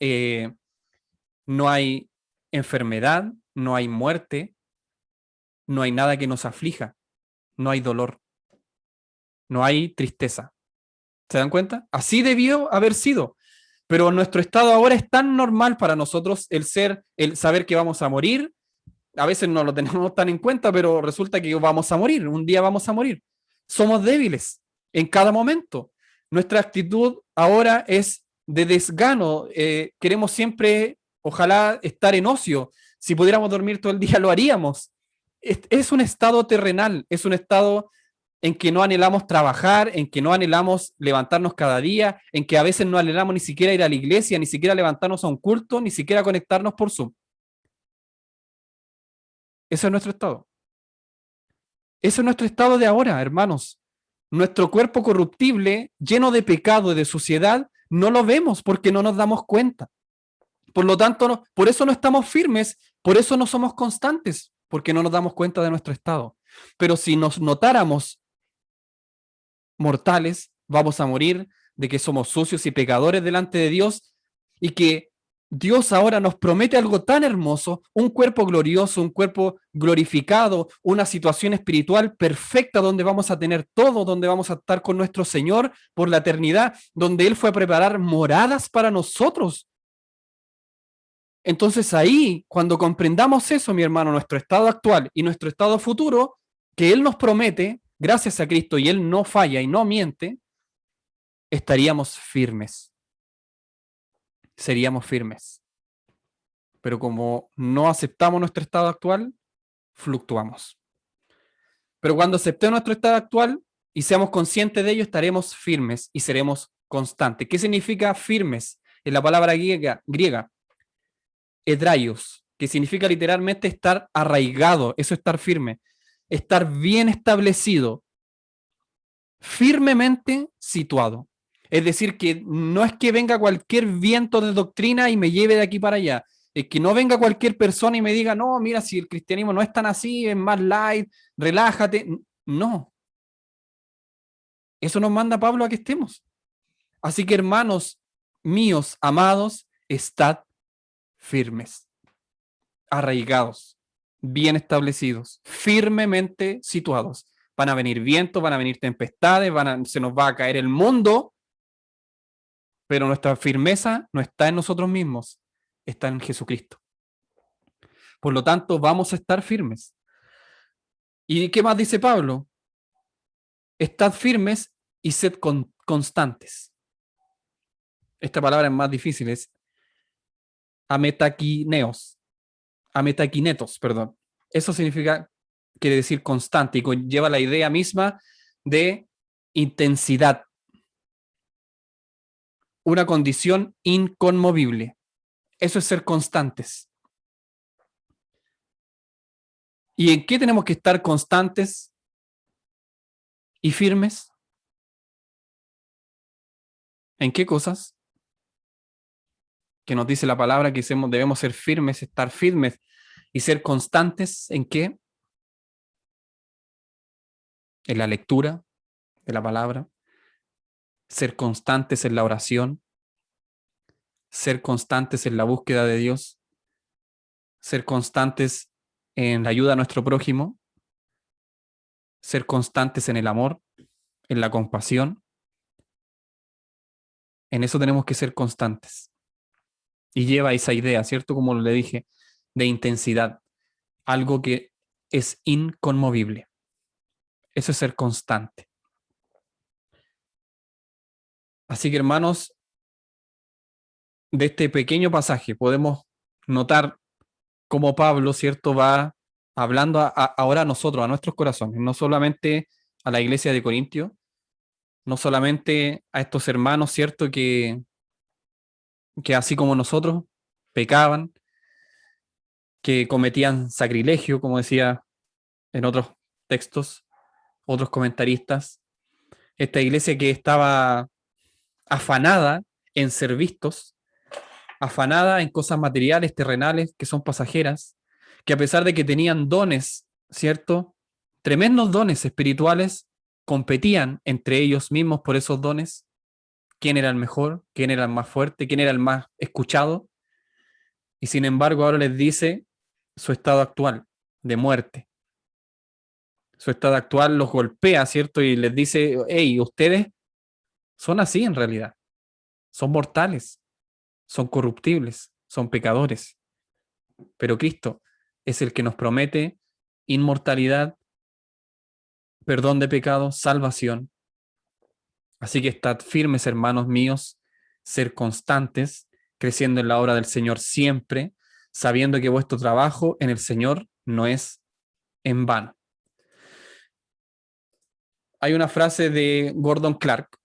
enfermedad, no hay muerte, no hay nada que nos aflija, no hay dolor, no hay tristeza. ¿Se dan cuenta? Así debió haber sido. Pero nuestro estado ahora es tan normal para nosotros el saber que vamos a morir. A veces no lo tenemos tan en cuenta, pero resulta que vamos a morir. Un día vamos a morir. Somos débiles en cada momento. Nuestra actitud ahora es de desgano. Queremos siempre, ojalá, estar en ocio. Si pudiéramos dormir todo el día, lo haríamos. Es un estado terrenal, es un estado en que no anhelamos trabajar, en que no anhelamos levantarnos cada día, en que a veces no anhelamos ni siquiera ir a la iglesia, ni siquiera levantarnos a un culto, ni siquiera conectarnos por Zoom. Ese es nuestro estado. Ese es nuestro estado de ahora, hermanos. Nuestro cuerpo corruptible, lleno de pecado y de suciedad, no lo vemos porque no nos damos cuenta. Por lo tanto, por eso no estamos firmes, por eso no somos constantes, porque no nos damos cuenta de nuestro estado. Pero si nos notáramos mortales, vamos a morir, de que somos sucios y pecadores delante de Dios y que Dios ahora nos promete algo tan hermoso, un cuerpo glorioso, un cuerpo glorificado, una situación espiritual perfecta donde vamos a tener todo, donde vamos a estar con nuestro Señor por la eternidad, donde Él fue a preparar moradas para nosotros. Entonces ahí, cuando comprendamos eso, mi hermano, nuestro estado actual y nuestro estado futuro, que Él nos promete, gracias a Cristo, y Él no falla y no miente, estaríamos firmes. Seríamos firmes. Pero como no aceptamos nuestro estado actual, fluctuamos. Pero cuando aceptemos nuestro estado actual y seamos conscientes de ello, estaremos firmes y seremos constantes. ¿Qué significa firmes? En la palabra griega, edraios, que significa literalmente estar arraigado, eso es estar firme, estar bien establecido, firmemente situado. Es decir, que no es que venga cualquier viento de doctrina y me lleve de aquí para allá. Es que no venga cualquier persona y me diga, no, mira, si el cristianismo no es tan así, es más light, relájate. No. Eso nos manda Pablo a que estemos. Así que, hermanos míos, amados, estad firmes, arraigados, bien establecidos, firmemente situados. Van a venir vientos, van a venir tempestades, se nos va a caer el mundo, pero nuestra firmeza no está en nosotros mismos, está en Jesucristo. Por lo tanto, vamos a estar firmes. ¿Y qué más dice Pablo? Estad firmes y sed constantes. Esta palabra es más difícil, es ametakinetos, perdón. Eso quiere decir constante y conlleva la idea misma de intensidad. Una condición inconmovible. Eso es ser constantes. ¿Y en qué tenemos que estar constantes y firmes? ¿En qué cosas? Que nos dice la palabra que debemos ser firmes, estar firmes y ser constantes. ¿En qué? en la lectura de la palabra, ser constantes en la oración, ser constantes en la búsqueda de Dios, ser constantes en la ayuda a nuestro prójimo, ser constantes en el amor, en la compasión. En eso tenemos que ser constantes. Y lleva esa idea, ¿cierto? Como le dije, de intensidad, algo que es inconmovible. Eso es ser constante. Así que, hermanos, de este pequeño pasaje podemos notar cómo Pablo, ¿cierto?, va hablando ahora a nosotros, a nuestros corazones, no solamente a la iglesia de Corintio, no solamente a estos hermanos, ¿cierto?, que así como nosotros pecaban, que cometían sacrilegio, como decía en otros textos, otros comentaristas, esta iglesia que estaba afanada en ser vistos, afanada en cosas materiales, terrenales, que son pasajeras, que a pesar de que tenían dones, ¿cierto?, tremendos dones espirituales, competían entre ellos mismos por esos dones, quién era el mejor, quién era el más fuerte, quién era el más escuchado, y sin embargo ahora les dice su estado actual de muerte. Su estado actual los golpea, ¿cierto? Y les dice, hey, ustedes son así en realidad, son mortales, son corruptibles, son pecadores, pero Cristo es el que nos promete inmortalidad, perdón de pecados, salvación. Así que estad firmes, hermanos míos, ser constantes, creciendo en la obra del Señor siempre, sabiendo que vuestro trabajo en el Señor no es en vano. Hay una frase de Gordon Clark,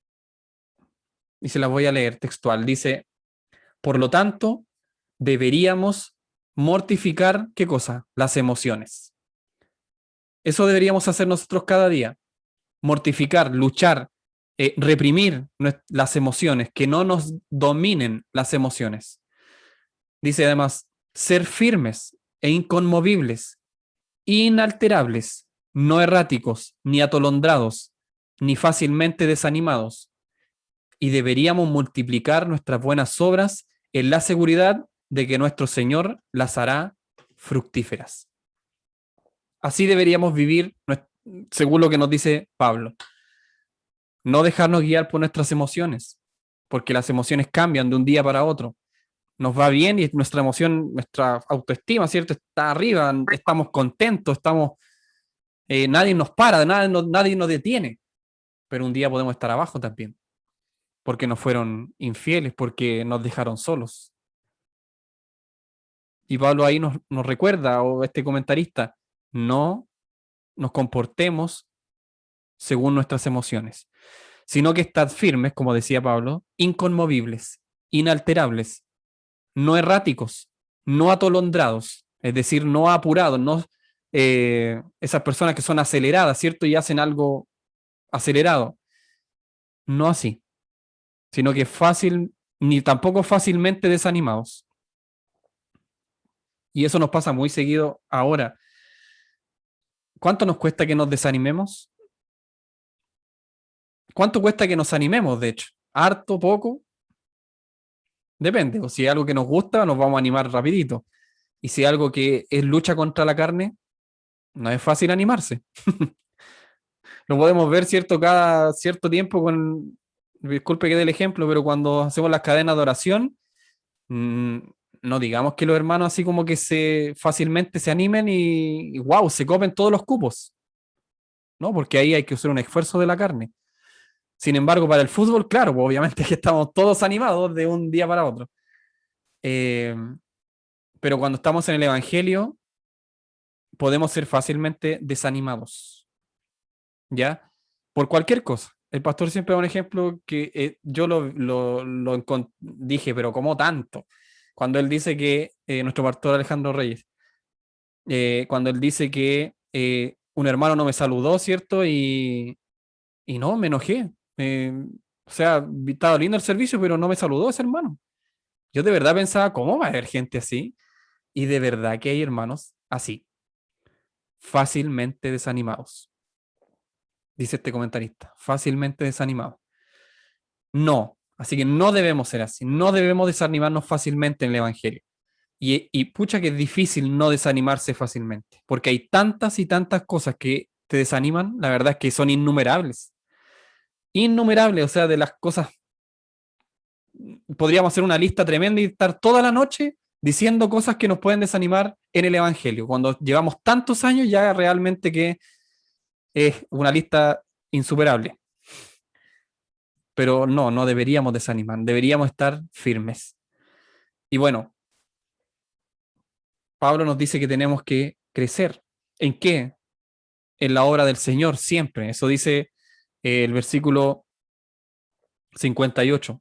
y se la voy a leer textual. Dice, por lo tanto, deberíamos mortificar, ¿qué cosa? Las emociones. Eso deberíamos hacer nosotros cada día. Mortificar, luchar, reprimir las emociones, que no nos dominen las emociones. Dice además, ser firmes e inconmovibles, inalterables, no erráticos, ni atolondrados, ni fácilmente desanimados. Y deberíamos multiplicar nuestras buenas obras en la seguridad de que nuestro Señor las hará fructíferas. Así deberíamos vivir, según lo que nos dice Pablo. No dejarnos guiar por nuestras emociones, porque las emociones cambian de un día para otro. Nos va bien y nuestra emoción, nuestra autoestima, ¿cierto?, está arriba, estamos contentos, nadie nos para, nadie nos detiene. Pero un día podemos estar abajo también, porque nos fueron infieles, porque nos dejaron solos. Y Pablo ahí nos recuerda, o este comentarista, no nos comportemos según nuestras emociones, sino que estad firmes, como decía Pablo, inconmovibles, inalterables, no erráticos, no atolondrados, es decir, no apurados, no esas personas que son aceleradas, ¿cierto? Y hacen algo acelerado. No así, sino que fácil, ni tampoco fácilmente desanimados. Y eso nos pasa muy seguido ahora. ¿Cuánto nos cuesta que nos desanimemos? ¿Cuánto cuesta que nos animemos, de hecho? ¿Harto, poco? Depende. O si es algo que nos gusta, nos vamos a animar rapidito. Y si es algo que es lucha contra la carne, no es fácil animarse. Lo podemos ver, ¿cierto?, cada cierto tiempo con, disculpe que dé el ejemplo, pero cuando hacemos las cadenas de oración, no digamos que los hermanos así como que fácilmente se animen y wow, se copen todos los cupos, ¿no? Porque ahí hay que hacer un esfuerzo de la carne. Sin embargo, para el fútbol, claro, pues obviamente que estamos todos animados de un día para otro. Pero cuando estamos en el Evangelio, podemos ser fácilmente desanimados, ¿ya? Por cualquier cosa. El pastor siempre da un ejemplo que yo dije, pero ¿cómo tanto? Cuando él dice que, nuestro pastor Alejandro Reyes, cuando él dice que un hermano no me saludó, ¿cierto? Y no, me enojé. O sea, estaba lindo el servicio, pero no me saludó ese hermano. Yo de verdad pensaba, ¿cómo va a haber gente así? Y de verdad que hay hermanos así, fácilmente desanimados. dice este comentarista, fácilmente desanimados. No, así que no debemos ser así, no debemos desanimarnos fácilmente en el Evangelio. Y pucha que es difícil no desanimarse fácilmente, porque hay tantas y tantas cosas que te desaniman, la verdad es que son innumerables. Innumerables, o sea, de las cosas, podríamos hacer una lista tremenda y estar toda la noche diciendo cosas que nos pueden desanimar en el Evangelio. Cuando llevamos tantos años ya realmente que es una lista insuperable. Pero no, no deberíamos desanimar, deberíamos estar firmes. Y bueno, Pablo nos dice que tenemos que crecer. ¿En qué? En la obra del Señor siempre. Eso dice el versículo 58,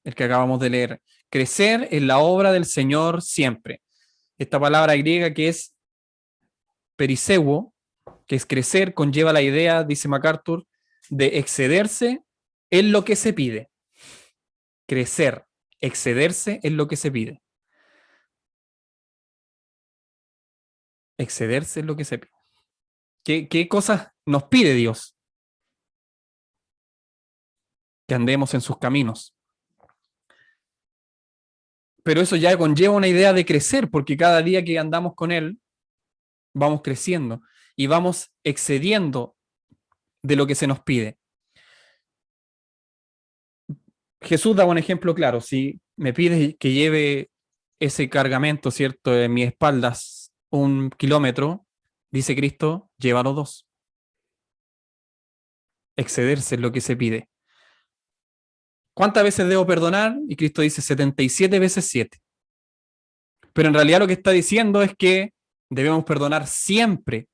el que acabamos de leer. Crecer en la obra del Señor siempre. Esta palabra griega que es periseuo, que es crecer, conlleva la idea, dice MacArthur, de excederse en lo que se pide. Crecer, excederse en lo que se pide. Excederse en lo que se pide. ¿Qué cosas nos pide Dios? Que andemos en sus caminos. Pero eso ya conlleva una idea de crecer, porque cada día que andamos con Él, vamos creciendo y vamos excediendo de lo que se nos pide. Jesús da un ejemplo claro. Si me pides que lleve ese cargamento, ¿cierto?, en mis espaldas 1 kilómetro, dice Cristo, llévalo 2. Excederse en lo que se pide. ¿Cuántas veces debo perdonar? Y Cristo dice 77 veces 7. Pero en realidad lo que está diciendo es que debemos perdonar siempre.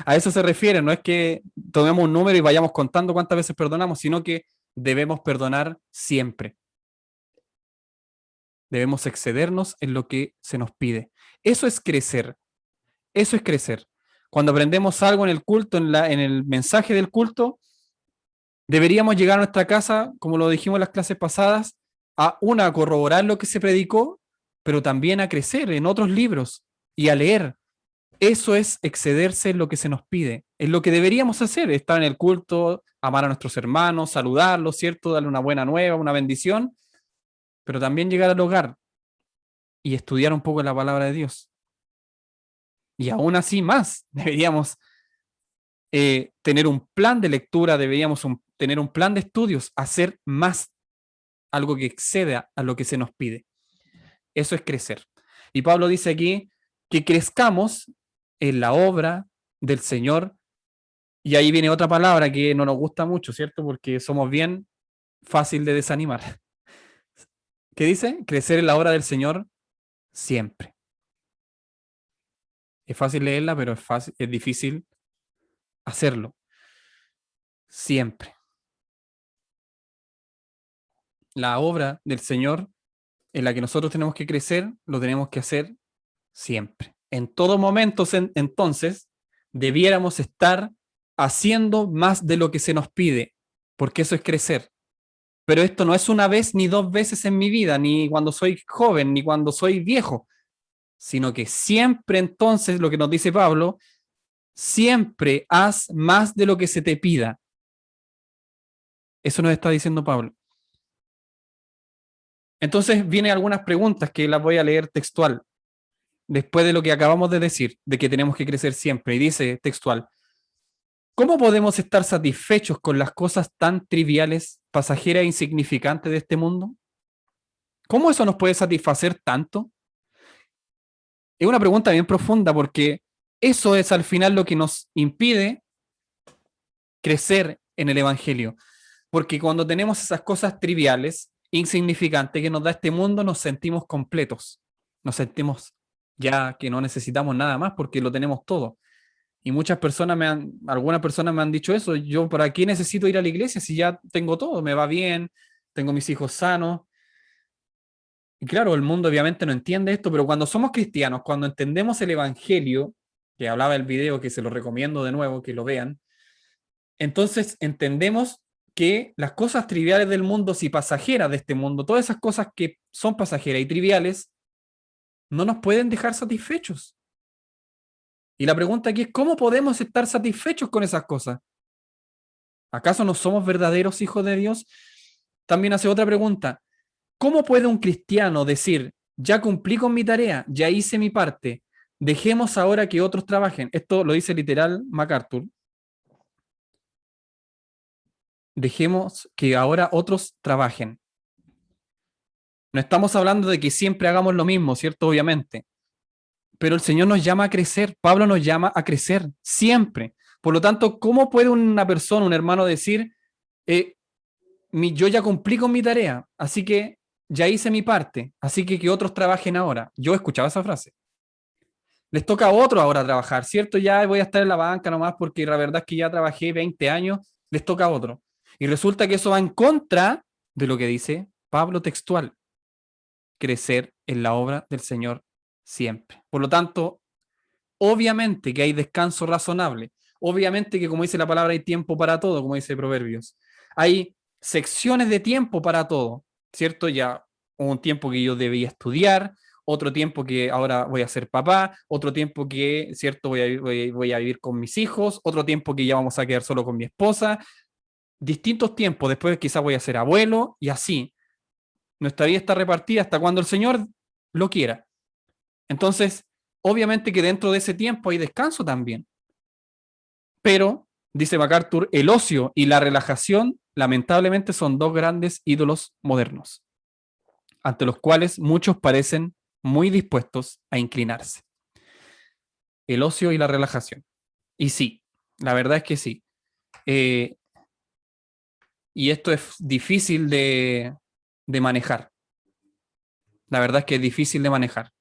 A eso se refiere, no es que tomemos un número y vayamos contando cuántas veces perdonamos, sino que debemos perdonar siempre. Debemos excedernos en lo que se nos pide. Eso es crecer. Eso es crecer. Cuando aprendemos algo en el culto, en el mensaje del culto, deberíamos llegar a nuestra casa, como lo dijimos en las clases pasadas, a corroborar lo que se predicó, pero también a crecer en otros libros y a leer. Eso es excederse en lo que se nos pide. Es lo que deberíamos hacer, estar en el culto, amar a nuestros hermanos, saludarlos, ¿cierto? Darle una buena nueva, una bendición, pero también llegar al hogar y estudiar un poco la palabra de Dios. Y aún así más, deberíamos tener un plan de lectura, deberíamos tener un plan de estudios, hacer más, algo que exceda a lo que se nos pide. Eso es crecer. Y Pablo dice aquí que crezcamos en la obra del Señor. Y ahí viene otra palabra que no nos gusta mucho, ¿cierto? Porque somos bien fácil de desanimar. ¿Qué dice? Crecer en la obra del Señor siempre. Es fácil leerla, pero es difícil hacerlo. Siempre. La obra del Señor en la que nosotros tenemos que crecer, lo tenemos que hacer siempre. En todo momento, entonces, debiéramos estar haciendo más de lo que se nos pide, porque eso es crecer. Pero esto no es una vez ni 2 veces en mi vida, ni cuando soy joven, ni cuando soy viejo, sino que siempre entonces, lo que nos dice Pablo, siempre haz más de lo que se te pida. Eso nos está diciendo Pablo. Entonces vienen algunas preguntas que las voy a leer textual, después de lo que acabamos de decir, de que tenemos que crecer siempre. Y dice textual, ¿cómo podemos estar satisfechos con las cosas tan triviales, pasajeras e insignificantes de este mundo? ¿Cómo eso nos puede satisfacer tanto? Es una pregunta bien profunda porque eso es al final lo que nos impide crecer en el Evangelio. Porque cuando tenemos esas cosas triviales, insignificantes que nos da este mundo, nos sentimos completos. Nos sentimos ya que no necesitamos nada más porque lo tenemos todo. Y algunas personas me han dicho eso, yo ¿para qué necesito ir a la iglesia si ya tengo todo? Me va bien, tengo mis hijos sanos. Y claro, el mundo obviamente no entiende esto, pero cuando somos cristianos, cuando entendemos el Evangelio, que hablaba el video, que se lo recomiendo de nuevo, que lo vean, entonces entendemos que las cosas triviales del mundo y pasajeras de este mundo, todas esas cosas que son pasajeras y triviales, no nos pueden dejar satisfechos. Y la pregunta aquí es, ¿cómo podemos estar satisfechos con esas cosas? ¿Acaso no somos verdaderos hijos de Dios? También hace otra pregunta. ¿Cómo puede un cristiano decir, ya cumplí con mi tarea, ya hice mi parte, dejemos ahora que otros trabajen? Esto lo dice literal MacArthur. Dejemos que ahora otros trabajen. No estamos hablando de que siempre hagamos lo mismo, ¿cierto? Obviamente. Pero el Señor nos llama a crecer. Pablo nos llama a crecer siempre. Por lo tanto, ¿cómo puede una persona, un hermano decir, yo ya cumplí con mi tarea, así que ya hice mi parte, así que otros trabajen ahora? Yo escuchaba esa frase. Les toca a otros ahora trabajar, ¿cierto? Ya voy a estar en la banca nomás porque la verdad es que ya trabajé 20 años, les toca a otro. Y resulta que eso va en contra de lo que dice Pablo textual. Crecer en la obra del Señor siempre. Por lo tanto, obviamente que hay descanso razonable. Obviamente que, como dice la palabra, hay tiempo para todo, como dice Proverbios. Hay secciones de tiempo para todo, ¿cierto? Ya hubo un tiempo que yo debía estudiar, otro tiempo que ahora voy a ser papá, otro tiempo que, ¿cierto? Voy a vivir con mis hijos, otro tiempo que ya vamos a quedar solo con mi esposa, distintos tiempos, después quizás voy a ser abuelo y así. Nuestra vida está repartida hasta cuando el Señor lo quiera. Entonces, obviamente que dentro de ese tiempo hay descanso también. Pero, dice MacArthur, el ocio y la relajación lamentablemente son dos grandes ídolos modernos, ante los cuales muchos parecen muy dispuestos a inclinarse. El ocio y la relajación. Y sí, la verdad es que sí. Y esto es difícil de manejar. La verdad es que es difícil de manejar.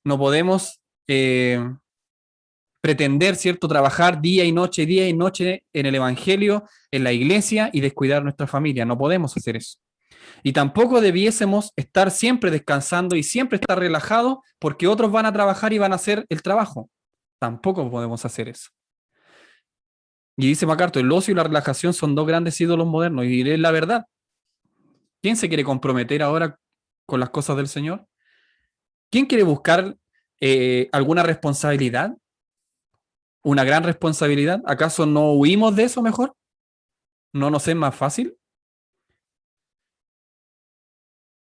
No podemos pretender, ¿cierto?, trabajar día y noche en el Evangelio, en la iglesia y descuidar nuestra familia. No podemos hacer eso. Y tampoco debiésemos estar siempre descansando y siempre estar relajados porque otros van a trabajar y van a hacer el trabajo. Tampoco podemos hacer eso. Y dice MacArthur, el ocio y la relajación son dos grandes ídolos modernos. Y es la verdad. ¿Quién se quiere comprometer ahora con las cosas del Señor? ¿Quién quiere buscar alguna responsabilidad? ¿Una gran responsabilidad? ¿Acaso no huimos de eso mejor? ¿No nos es más fácil?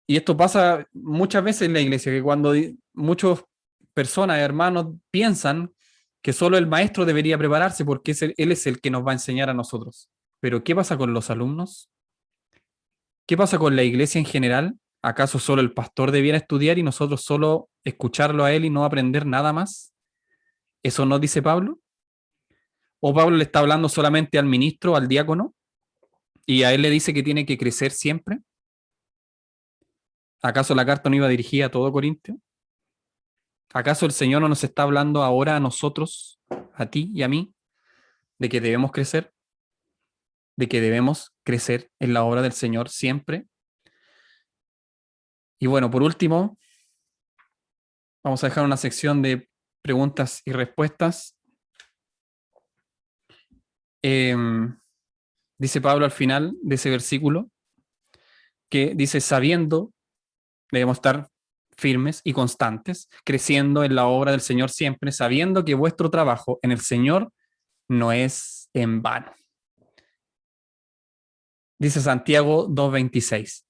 Y esto pasa muchas veces en la iglesia, que cuando muchas personas, hermanos, piensan que solo el maestro debería prepararse porque él es el que nos va a enseñar a nosotros. Pero ¿qué pasa con los alumnos? ¿Qué pasa con la iglesia en general? ¿Acaso solo el pastor debiera estudiar y nosotros solo escucharlo a él y no aprender nada más? ¿Eso no dice Pablo? ¿O Pablo le está hablando solamente al ministro, al diácono, y a él le dice que tiene que crecer siempre? ¿Acaso la carta no iba dirigida a todo Corintio? ¿Acaso el Señor no nos está hablando ahora a nosotros, a ti y a mí, de que debemos crecer? ¿De que debemos crecer en la obra del Señor siempre? Y bueno, por último, vamos a dejar una sección de preguntas y respuestas. Dice Pablo al final de ese versículo, que dice, sabiendo, debemos estar firmes y constantes, creciendo en la obra del Señor siempre, sabiendo que vuestro trabajo en el Señor no es en vano. Dice Santiago 2:26.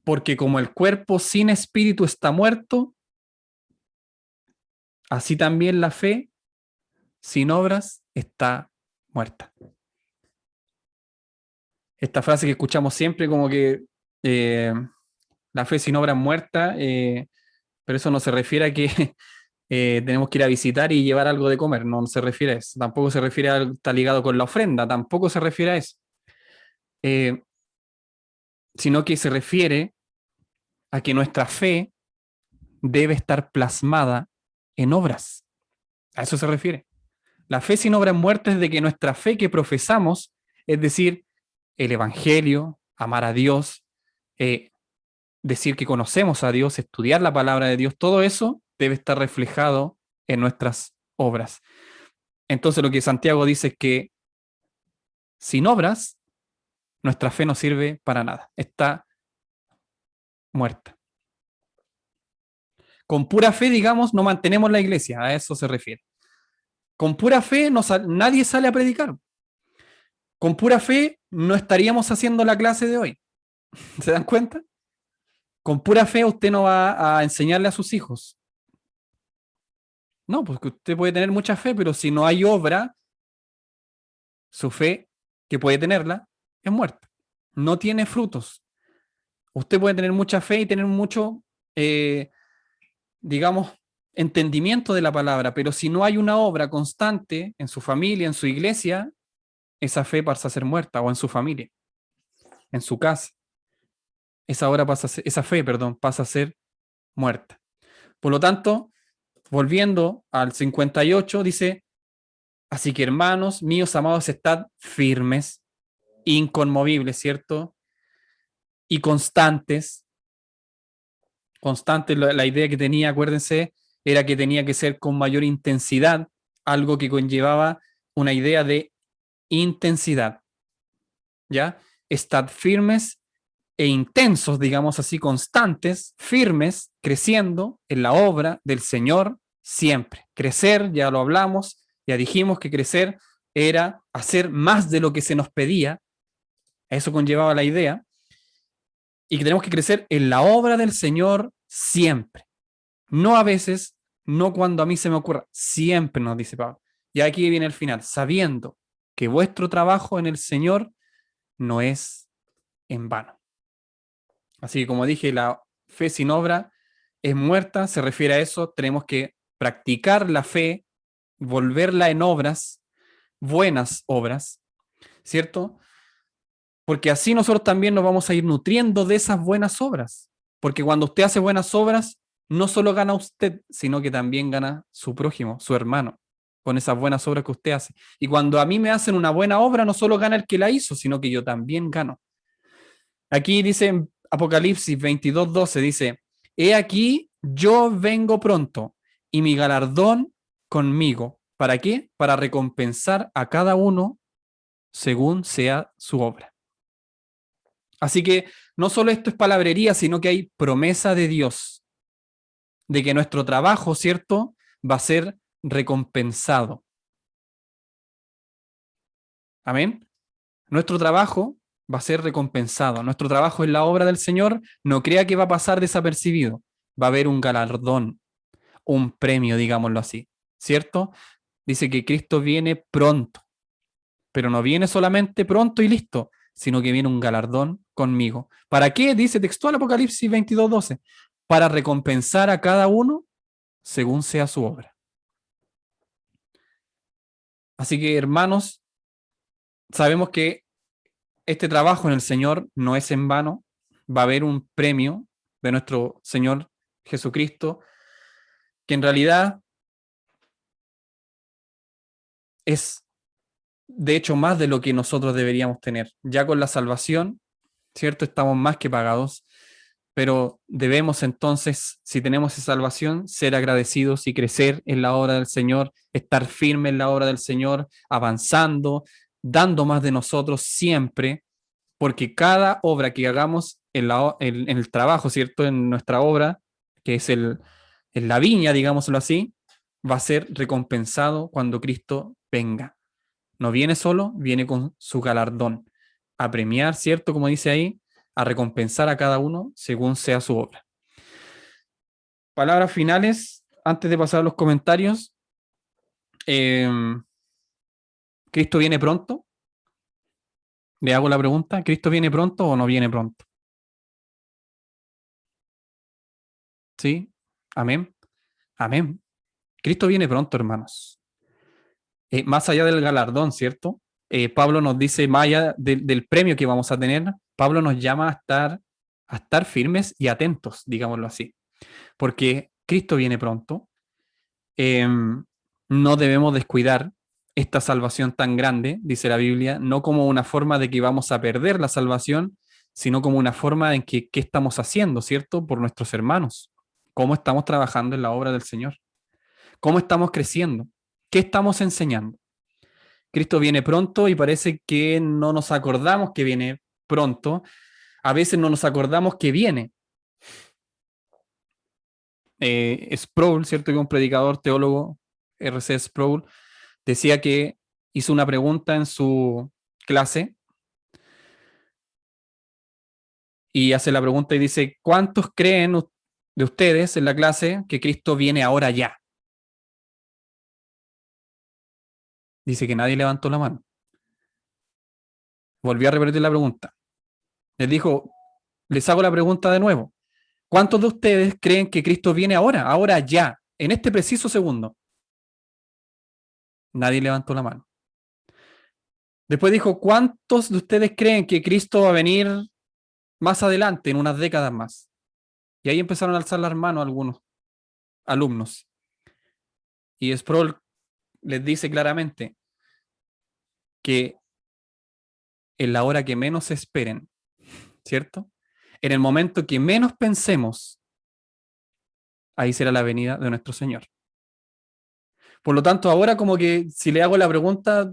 Porque como el cuerpo sin espíritu está muerto, así también la fe sin obras está muerta. Esta frase que escuchamos siempre como que la fe sin obras muerta, pero eso no se refiere a que tenemos que ir a visitar y llevar algo de comer, no se refiere a eso. Tampoco se refiere a está ligado con la ofrenda, tampoco se refiere a eso. Sino que se refiere a que nuestra fe debe estar plasmada en obras. A eso se refiere. La fe sin obras muertas es de que nuestra fe que profesamos, es decir, el Evangelio, amar a Dios, decir que conocemos a Dios, estudiar la palabra de Dios, todo eso debe estar reflejado en nuestras obras. Entonces lo que Santiago dice es que sin obras, nuestra fe no sirve para nada. Está muerta. Con pura fe, digamos, no mantenemos la iglesia, a eso se refiere. Con pura fe nadie sale a predicar. Con pura fe no estaríamos haciendo la clase de hoy. ¿Se dan cuenta? Con pura fe usted no va a enseñarle a sus hijos. No, porque usted puede tener mucha fe, pero si no hay obra, su fe, que puede tenerla, es muerta. No tiene frutos. Usted puede tener mucha fe y tener mucho, digamos, entendimiento de la palabra, pero si no hay una obra constante en su familia, en su iglesia, esa fe pasa a ser muerta, o en su familia, en su casa. Esa fe, pasa a ser muerta. Por lo tanto, volviendo al 58, dice: así que, hermanos míos amados, estad firmes, inconmovibles, ¿cierto? Y constantes. Constantes, la idea que tenía, acuérdense, era que tenía que ser con mayor intensidad, algo que conllevaba una idea de intensidad. ¿Ya? Estad firmes e intensos, digamos así, constantes, firmes, creciendo en la obra del Señor siempre. Crecer, ya lo hablamos, ya dijimos que crecer era hacer más de lo que se nos pedía. Eso conllevaba la idea. Y que tenemos que crecer en la obra del Señor siempre. No a veces, no cuando a mí se me ocurra, siempre, nos dice Pablo. Y aquí viene el final: sabiendo que vuestro trabajo en el Señor no es en vano. Así que, como dije, la fe sin obra es muerta, se refiere a eso. Tenemos que practicar la fe, volverla en obras, buenas obras, ¿cierto? Porque así nosotros también nos vamos a ir nutriendo de esas buenas obras. Porque cuando usted hace buenas obras, no solo gana usted, sino que también gana su prójimo, su hermano, con esas buenas obras que usted hace. Y cuando a mí me hacen una buena obra, no solo gana el que la hizo, sino que yo también gano. Aquí dice en Apocalipsis 22:12, dice: he aquí, yo vengo pronto, y mi galardón conmigo. ¿Para qué? Para recompensar a cada uno según sea su obra. Así que no solo esto es palabrería, sino que hay promesa de Dios de que nuestro trabajo, ¿cierto?, va a ser recompensado. Amén. Nuestro trabajo va a ser recompensado. Nuestro trabajo en la obra del Señor, no crea que va a pasar desapercibido. Va a haber un galardón, un premio, digámoslo así, ¿cierto? Dice que Cristo viene pronto, pero no viene solamente pronto y listo, sino que viene un galardón conmigo. ¿Para qué? Dice textual Apocalipsis 22:12. Para recompensar a cada uno según sea su obra. Así que, hermanos, sabemos que este trabajo en el Señor no es en vano. Va a haber un premio de nuestro Señor Jesucristo, que en realidad es, de hecho, más de lo que nosotros deberíamos tener. Ya con la salvación, ¿cierto?, estamos más que pagados, pero debemos entonces, si tenemos esa salvación, ser agradecidos y crecer en la obra del Señor, estar firme en la obra del Señor, avanzando, dando más de nosotros siempre, porque cada obra que hagamos en el trabajo, ¿cierto?, en nuestra obra, que es en la viña, digámoslo así, va a ser recompensado cuando Cristo venga. No viene solo, viene con su galardón, a premiar, ¿cierto?, como dice ahí, a recompensar a cada uno según sea su obra. Palabras finales, antes de pasar a los comentarios. ¿Cristo viene pronto? Le hago la pregunta: ¿Cristo viene pronto o no viene pronto? ¿Sí? Amén. Amén. Cristo viene pronto, hermanos. Más allá del galardón, ¿cierto? Pablo nos dice, más allá del premio que vamos a tener, Pablo nos llama a estar firmes y atentos, digámoslo así. Porque Cristo viene pronto. No debemos descuidar esta salvación tan grande, dice la Biblia, no como una forma de que vamos a perder la salvación, sino como una forma en que qué estamos haciendo, ¿cierto?, por nuestros hermanos. ¿Cómo estamos trabajando en la obra del Señor? ¿Cómo estamos creciendo? ¿Qué estamos enseñando? Cristo viene pronto y parece que no nos acordamos que viene pronto. A veces no nos acordamos que viene. Sproul, ¿cierto?, que es un predicador, teólogo, R.C. Sproul, decía que hizo una pregunta en su clase y hace la pregunta y dice, ¿cuántos creen de ustedes en la clase que Cristo viene ahora ya? Dice que nadie levantó la mano. Volvió a repetir la pregunta. Les dijo, les hago la pregunta de nuevo. ¿Cuántos de ustedes creen que Cristo viene ahora ya, en este preciso segundo? Nadie levantó la mano. Después dijo, ¿cuántos de ustedes creen que Cristo va a venir más adelante, en unas décadas más? Y ahí empezaron a alzar las manos algunos alumnos. Y Sproul les dice claramente que en la hora que menos esperen, ¿cierto? En el momento que menos pensemos, ahí será la venida de nuestro Señor. Por lo tanto, ahora como que si le hago la pregunta,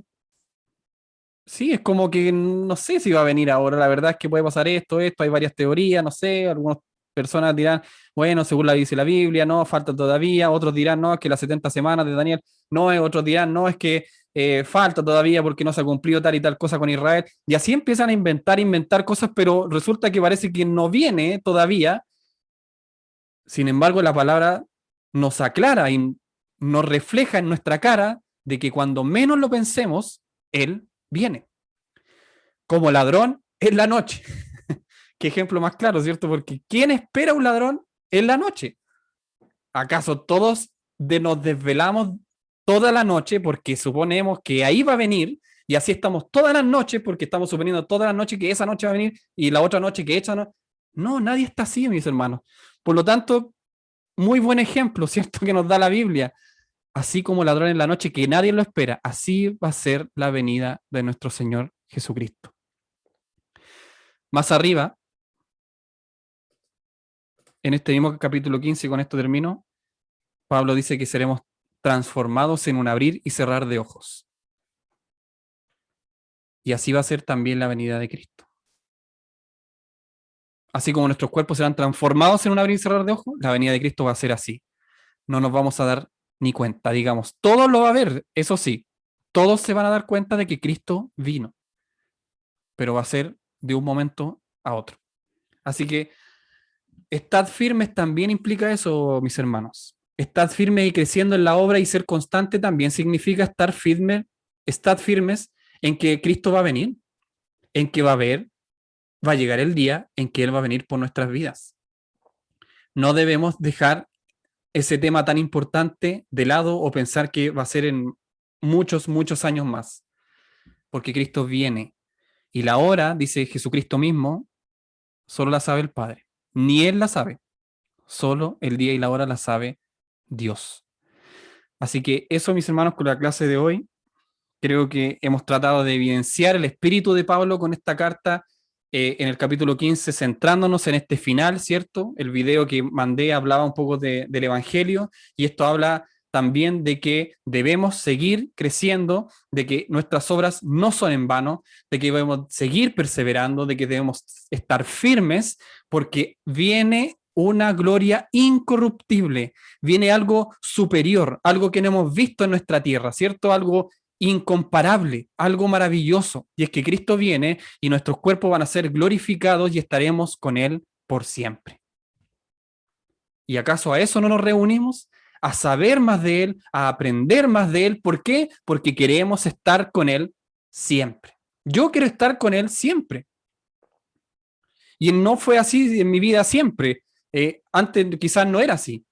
sí, es como que no sé si va a venir ahora, la verdad es que puede pasar esto, hay varias teorías, no sé, algunas personas dirán, bueno, según la dice la Biblia, no, falta todavía, otros dirán, no, es que las 70 semanas de Daniel, no, otros dirán, no, es que falta todavía porque no se ha cumplido tal y tal cosa con Israel, y así empiezan a inventar cosas, pero resulta que parece que no viene todavía. Sin embargo, la palabra nos aclara y nos refleja en nuestra cara de que cuando menos lo pensemos, Él viene. Como ladrón en la noche. Qué ejemplo más claro, ¿cierto? Porque ¿quién espera a un ladrón en la noche? ¿Acaso todos nos desvelamos toda la noche porque suponemos que ahí va a venir y así estamos todas las noches porque estamos suponiendo todas las noches que esa noche va a venir y la otra noche que esa no? No, nadie está así, mis hermanos. Por lo tanto, muy buen ejemplo, ¿cierto? Que nos da la Biblia. Así como ladrón en la noche que nadie lo espera, así va a ser la venida de nuestro Señor Jesucristo. Más arriba, en este mismo capítulo 15, y con esto termino, Pablo dice que seremos transformados en un abrir y cerrar de ojos. Y así va a ser también la venida de Cristo. Así como nuestros cuerpos serán transformados en un abrir y cerrar de ojos, la venida de Cristo va a ser así. No nos vamos a dar ni cuenta, digamos. Todos lo va a ver, eso sí. Todos se van a dar cuenta de que Cristo vino. Pero va a ser de un momento a otro. Así que estad firmes también implica eso, mis hermanos. Estad firmes y creciendo en la obra y ser constante también significa estar firmes, estad firmes en que Cristo va a venir, en que va a llegar el día en que Él va a venir por nuestras vidas. No debemos dejar ese tema tan importante de lado o pensar que va a ser en muchos, muchos años más, porque Cristo viene. Y la hora, dice Jesucristo mismo, solo la sabe el Padre. Ni Él la sabe. Solo el día y la hora la sabe Dios. Así que eso, mis hermanos, con la clase de hoy. Creo que hemos tratado de evidenciar el espíritu de Pablo con esta carta en el capítulo 15, centrándonos en este final, ¿cierto? El video que mandé hablaba un poco del Evangelio y esto habla también de que debemos seguir creciendo, de que nuestras obras no son en vano, de que debemos seguir perseverando, de que debemos estar firmes, porque viene una gloria incorruptible, viene algo superior, algo que no hemos visto en nuestra tierra, ¿cierto? Algo incomparable, algo maravilloso, y es que Cristo viene y nuestros cuerpos van a ser glorificados y estaremos con Él por siempre. ¿Y acaso a eso no nos reunimos? A saber más de Él, a aprender más de Él. ¿Por qué? Porque queremos estar con Él siempre. Yo quiero estar con Él siempre. Y no fue así en mi vida siempre. Antes quizás no era así.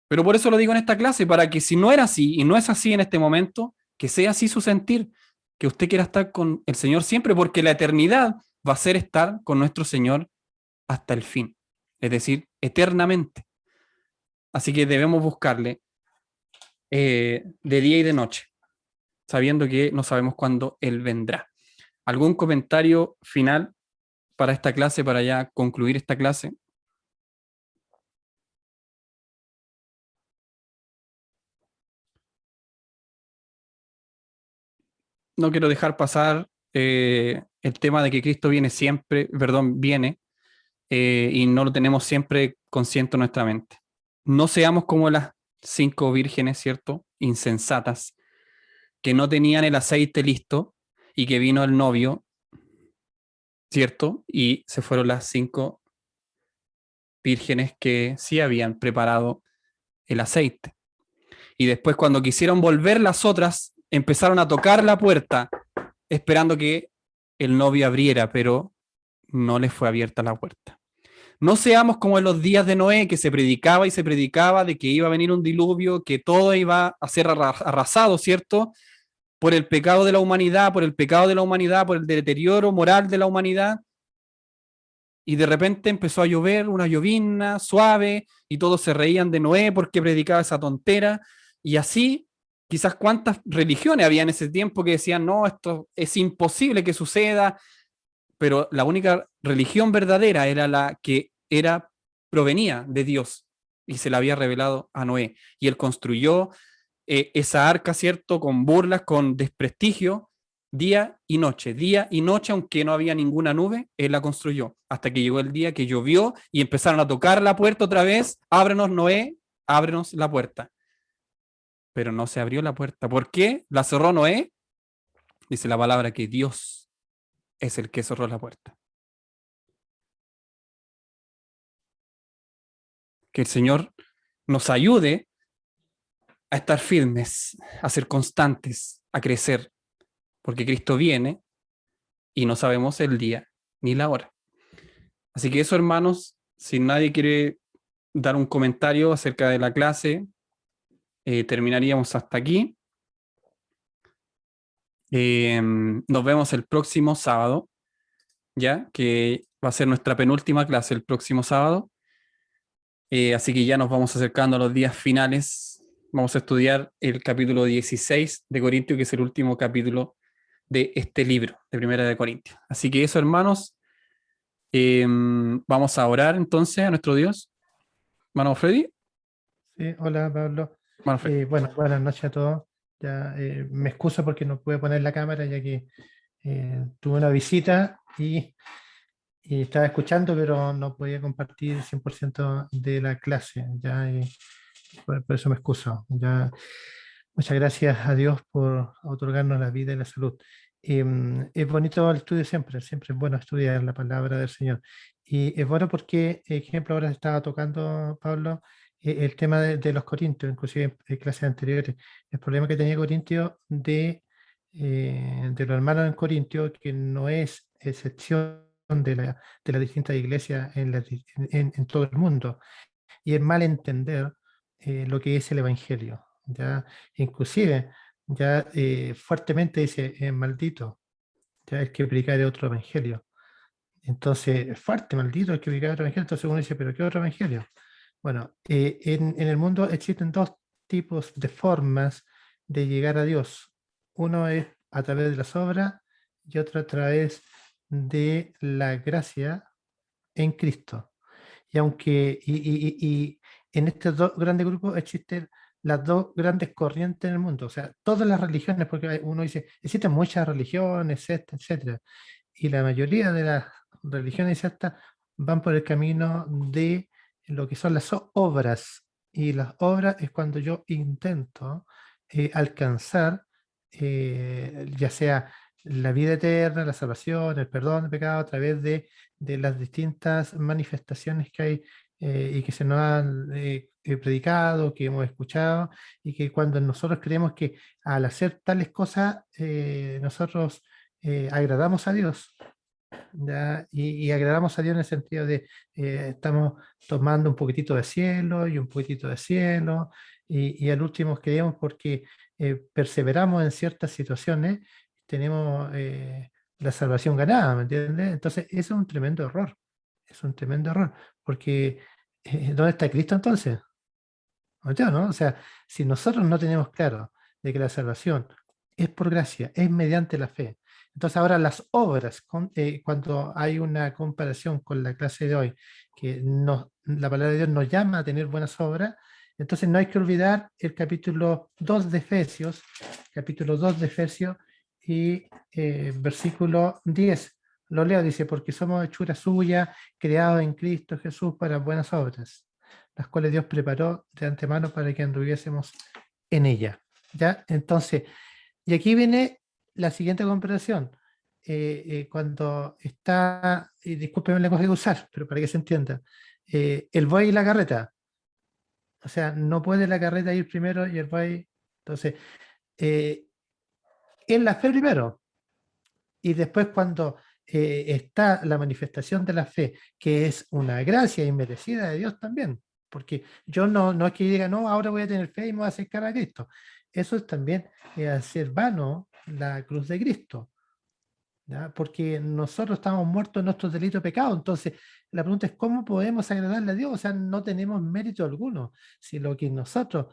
Pero por eso lo digo en esta clase, para que si no era así y no es así en este momento, que sea así su sentir, que usted quiera estar con el Señor siempre, porque la eternidad va a ser estar con nuestro Señor hasta el fin, es decir, eternamente. Así que debemos buscarle de día y de noche, sabiendo que no sabemos cuándo Él vendrá. ¿Algún comentario final para esta clase, para ya concluir esta clase? No quiero dejar pasar el tema de que Cristo viene siempre, viene, y no lo tenemos siempre consciente en nuestra mente. No seamos como las 5 vírgenes, ¿cierto? Insensatas, que no tenían el aceite listo y que vino el novio, ¿cierto? Y se fueron las 5 vírgenes que sí habían preparado el aceite. Y después, cuando quisieron volver, las otras empezaron a tocar la puerta esperando que el novio abriera, pero no les fue abierta la puerta. No seamos como en los días de Noé, que se predicaba y se predicaba de que iba a venir un diluvio, que todo iba a ser arrasado, ¿cierto? Por el pecado de la humanidad, por el pecado de la humanidad, por el deterioro moral de la humanidad. Y de repente empezó a llover, una llovizna suave, y todos se reían de Noé porque predicaba esa tontera. Y así, quizás cuántas religiones había en ese tiempo que decían, no, esto es imposible que suceda, pero la única religión verdadera era la que provenía de Dios y se la había revelado a Noé. Y él construyó esa arca, ¿cierto? Con burlas, con desprestigio, día y noche, aunque no había ninguna nube, él la construyó, hasta que llegó el día que llovió y empezaron a tocar la puerta otra vez, ábrenos Noé, ábrenos la puerta. Pero no se abrió la puerta. ¿Por qué? La cerró Noé. Dice la palabra que Dios es el que cerró la puerta. Que el Señor nos ayude a estar firmes, a ser constantes, a crecer, porque Cristo viene y no sabemos el día ni la hora. Así que eso, hermanos, si nadie quiere dar un comentario acerca de la clase, terminaríamos hasta aquí. Nos vemos el próximo sábado, ya que va a ser nuestra penúltima clase el próximo sábado. Así que ya nos vamos acercando a los días finales. Vamos a estudiar el capítulo 16 de Corintios, que es el último capítulo de este libro de Primera de Corintios. Así que eso, hermanos, vamos a orar entonces a nuestro Dios. Hermano Freddy. Sí, hola Pablo. Hermano Freddy. Bueno, buenas noches a todos. Ya, me excuso porque no pude poner la cámara ya que tuve una visita y estaba escuchando, pero no podía compartir 100% de la clase. Ya, por eso me excuso. Ya, muchas gracias a Dios por otorgarnos la vida y la salud. Es bonito el estudio siempre es bueno estudiar la palabra del Señor. Y es bueno porque, ejemplo, ahora estaba tocando, Pablo, el tema de los corintios, inclusive en clases anteriores, el problema que tenía Corintio de los hermanos en Corintio, que no es excepción de las distintas iglesias en todo el mundo, y es mal entender lo que es el Evangelio. ¿Ya? Inclusive, ya fuertemente dice, maldito, ya el que predicare otro Evangelio. Entonces, fuerte, maldito el que predicare otro Evangelio. Entonces uno dice, ¿pero qué otro Evangelio? Bueno, en el mundo existen dos tipos de formas de llegar a Dios. Uno es a través de las obras y otro a través de la gracia en Cristo. Y aunque y en estos dos grandes grupos existen las dos grandes corrientes en el mundo, o sea, todas las religiones, porque uno dice, existen muchas religiones, etcétera, etcétera, y la mayoría de las religiones sectas van por el camino de lo que son las obras, y las obras es cuando yo intento alcanzar ya sea la vida eterna, la salvación, el perdón de pecado a través de las distintas manifestaciones que hay y que se nos han predicado, que hemos escuchado, y que cuando nosotros creemos que al hacer tales cosas nosotros agradamos a Dios, ¿ya? Y agradamos a Dios en el sentido de estamos tomando un poquitito de cielo y un poquitito de cielo, y al último creemos porque perseveramos en ciertas situaciones, tenemos la salvación ganada, ¿me entiendes? Entonces, eso es un tremendo error, porque ¿dónde está Cristo entonces? ¿No? O sea, si nosotros no tenemos claro de que la salvación es por gracia, es mediante la fe, entonces ahora las obras, cuando hay una comparación con la clase de hoy, que la palabra de Dios nos llama a tener buenas obras, entonces no hay que olvidar el capítulo 2 de Efesios, y versículo 10. Lo leo, dice, porque somos hechura suya, creados en Cristo Jesús para buenas obras, las cuales Dios preparó de antemano para que anduviésemos en ella. ¿Ya? Entonces, y aquí viene la siguiente comparación. Cuando está, y disculpen el lenguaje que usar, pero para que se entienda, el buey y la carreta. O sea, no puede la carreta ir primero y el buey. Entonces, es la fe primero. Y después cuando está la manifestación de la fe, que es una gracia inmerecida de Dios también. Porque yo no es que diga, no, ahora voy a tener fe y me voy a acercar a Cristo. Eso es también hacer vano la cruz de Cristo. ¿Ya? Porque nosotros estamos muertos en nuestros delitos y pecados. Entonces, la pregunta es, ¿cómo podemos agradarle a Dios? O sea, no tenemos mérito alguno. Si lo que nosotros,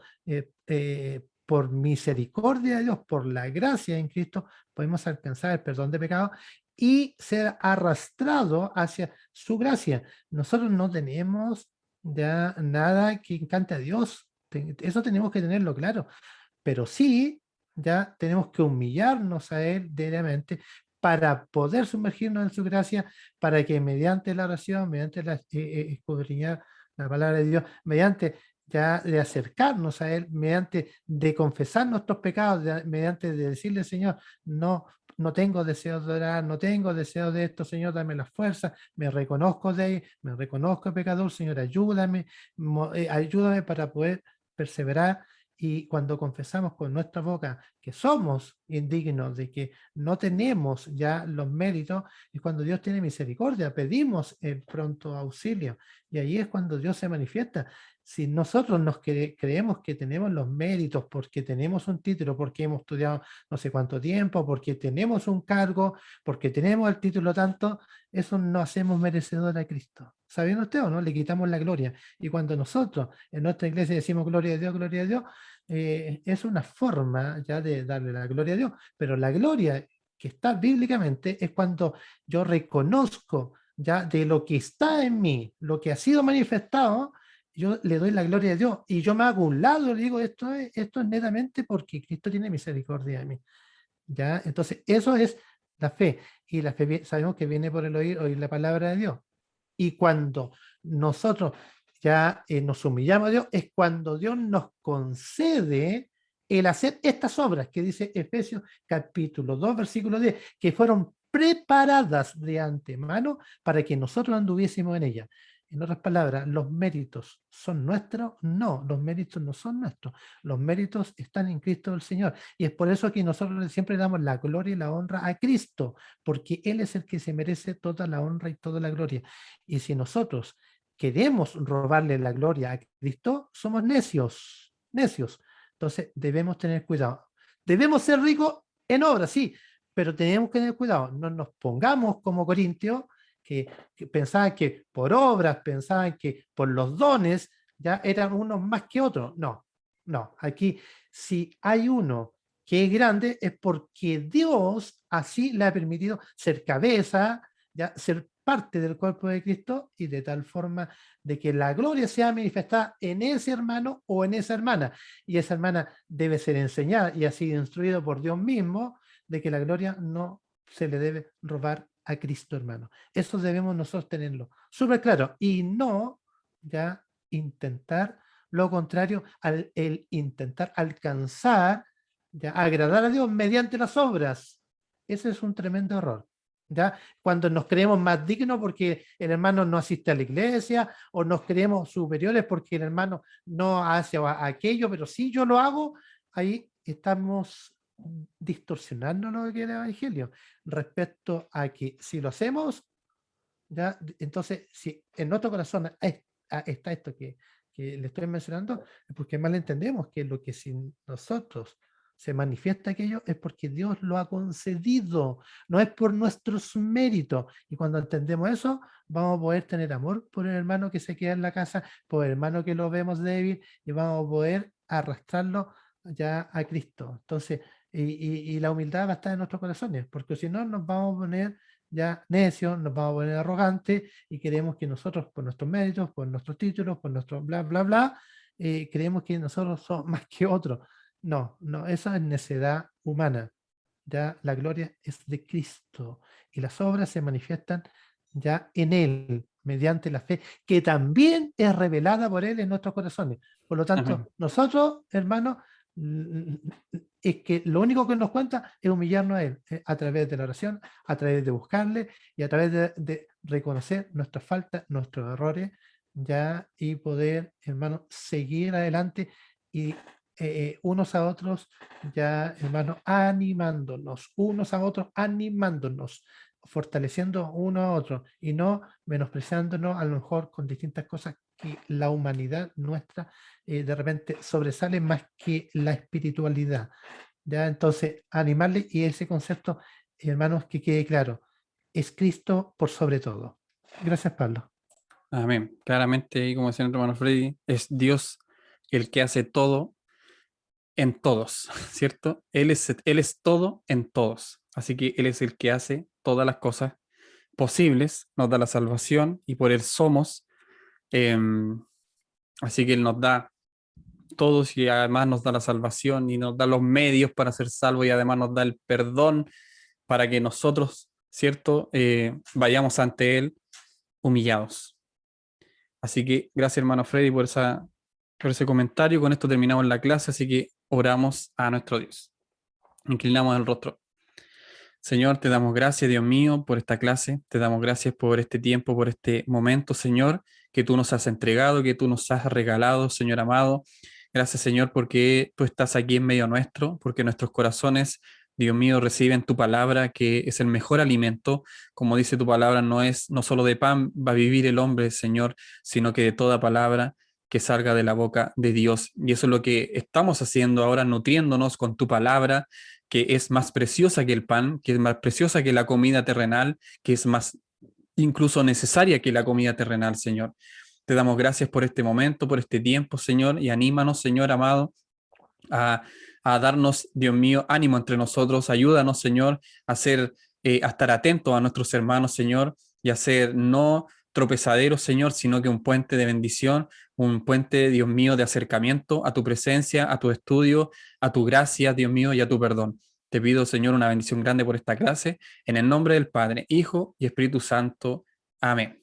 por misericordia de Dios, por la gracia en Cristo, podemos alcanzar el perdón de pecados y ser arrastrados hacia su gracia. Nosotros no tenemos ya nada que encante a Dios. Eso tenemos que tenerlo claro. Pero sí, ya tenemos que humillarnos a Él diariamente para poder sumergirnos en su gracia, para que mediante la oración, mediante escudriñar la palabra de Dios, mediante ya de acercarnos a Él, mediante de confesar nuestros pecados, mediante de decirle, Señor, no tengo deseos de orar, no tengo deseos de esto, Señor, dame la fuerza, me reconozco de Él, me reconozco pecador, Señor, ayúdame, ayúdame para poder perseverar. Y cuando confesamos con nuestra boca que somos indignos, de que no tenemos ya los méritos, es cuando Dios tiene misericordia, pedimos el pronto auxilio. Y ahí es cuando Dios se manifiesta. Si nosotros creemos que tenemos los méritos porque tenemos un título, porque hemos estudiado no sé cuánto tiempo, porque tenemos un cargo, porque tenemos el título tanto, eso no hacemos merecedor a Cristo. ¿Saben ustedes o no? Le quitamos la gloria. Y cuando nosotros en nuestra iglesia decimos gloria a Dios, es una forma ya de darle la gloria a Dios, pero la gloria que está bíblicamente es cuando yo reconozco ya de lo que está en mí, lo que ha sido manifestado, yo le doy la gloria a Dios y yo me hago un lado y digo, esto es netamente porque Cristo tiene misericordia de mí. ¿Ya? Entonces, eso es la fe. Y la fe sabemos que viene por el oír la palabra de Dios. Y cuando nosotros ya nos humillamos a Dios, es cuando Dios nos concede el hacer estas obras que dice Efesios capítulo 2, versículo 10, que fueron preparadas de antemano para que nosotros anduviésemos en ellas. En otras palabras, ¿los méritos son nuestros? No, los méritos no son nuestros. Los méritos están en Cristo el Señor. Y es por eso que nosotros siempre damos la gloria y la honra a Cristo, porque Él es el que se merece toda la honra y toda la gloria. Y si nosotros queremos robarle la gloria a Cristo, somos necios, necios. Entonces debemos tener cuidado. Debemos ser ricos en obras, sí, pero tenemos que tener cuidado. No nos pongamos como Corintios, que pensaban que por obras, pensaban que por los dones ya eran unos más que otros. No, no. Aquí, si hay uno que es grande, es porque Dios así le ha permitido ser cabeza, ya ser parte del cuerpo de Cristo y de tal forma de que la gloria sea manifestada en ese hermano o en esa hermana. Y esa hermana debe ser enseñada y así instruido por Dios mismo de que la gloria no se le debe robar a Cristo, hermano. Eso debemos nosotros tenerlo súper claro y no ya intentar lo contrario el intentar alcanzar, ya agradar a Dios mediante las obras. Ese es un tremendo error. ¿Ya? Cuando nos creemos más dignos porque el hermano no asiste a la iglesia o nos creemos superiores porque el hermano no hace aquello, pero sí yo lo hago, ahí estamos distorsionando lo que es el evangelio respecto a que si lo hacemos, ya, entonces si en nuestro corazón está esto que le estoy mencionando, es porque mal entendemos que lo que si nosotros se manifiesta aquello es porque Dios lo ha concedido, no es por nuestros méritos. Y cuando entendemos eso, vamos a poder tener amor por el hermano que se queda en la casa, por el hermano que lo vemos débil, y vamos a poder arrastrarlo ya a Cristo. Entonces, y la humildad va a estar en nuestros corazones, porque si no nos vamos a poner ya necios, nos vamos a poner arrogantes y queremos que nosotros, por nuestros méritos, por nuestros títulos, por nuestro bla, bla, bla, creemos que nosotros somos más que otros. No, no, esa es necedad humana. Ya la gloria es de Cristo y las obras se manifiestan ya en Él, mediante la fe, que también es revelada por Él en nuestros corazones. Por lo tanto, Amén. nosotros, hermanos, es que lo único que nos cuenta es humillarnos a Él, a través de la oración, a través de buscarle y a través de reconocer nuestras faltas, nuestros errores, ya, y poder, hermano, seguir adelante y unos a otros, ya, hermano, animándonos, unos a otros animándonos, fortaleciendo uno a otro y no menospreciándonos a lo mejor con distintas cosas que la humanidad nuestra de repente sobresale más que la espiritualidad. ¿Ya? Entonces, animarle y ese concepto, hermanos, que quede claro, es Cristo por sobre todo. Gracias, Pablo. Amén. Claramente, y como decía el hermano Freddy, es Dios el que hace todo en todos, ¿cierto? Él es todo en todos. Así que Él es el que hace todas las cosas posibles, nos da la salvación y por Él somos. Así que Él nos da todos y además nos da la salvación y nos da los medios para ser salvos y además nos da el perdón para que nosotros, ¿cierto? Vayamos ante Él humillados. Así que gracias, hermano Freddy, por ese comentario. Con esto terminamos la clase, así que oramos a nuestro Dios. Inclinamos el rostro. Señor, te damos gracias, Dios mío, por esta clase. Te damos gracias por este tiempo, por este momento, Señor, que tú nos has entregado, que tú nos has regalado, Señor amado. Gracias, Señor, porque tú estás aquí en medio nuestro, porque nuestros corazones, Dios mío, reciben tu palabra, que es el mejor alimento. Como dice tu palabra, no solo de pan va a vivir el hombre, Señor, sino que de toda palabra que salga de la boca de Dios. Y eso es lo que estamos haciendo ahora, nutriéndonos con tu palabra, que es más preciosa que el pan, que es más preciosa que la comida terrenal, que es más incluso necesaria que la comida terrenal, Señor. Te damos gracias por este momento, por este tiempo, Señor, y anímanos, Señor amado, a, a darnos, Dios mío, ánimo entre nosotros. Ayúdanos, Señor, a a estar atentos a nuestros hermanos, Señor, y a ser no tropezaderos, Señor, sino que un puente de bendición, un puente, Dios mío, de acercamiento a tu presencia, a tu estudio, a tu gracia, Dios mío, y a tu perdón. Te pido, Señor, una bendición grande por esta clase, en el nombre del Padre, Hijo y Espíritu Santo. Amén.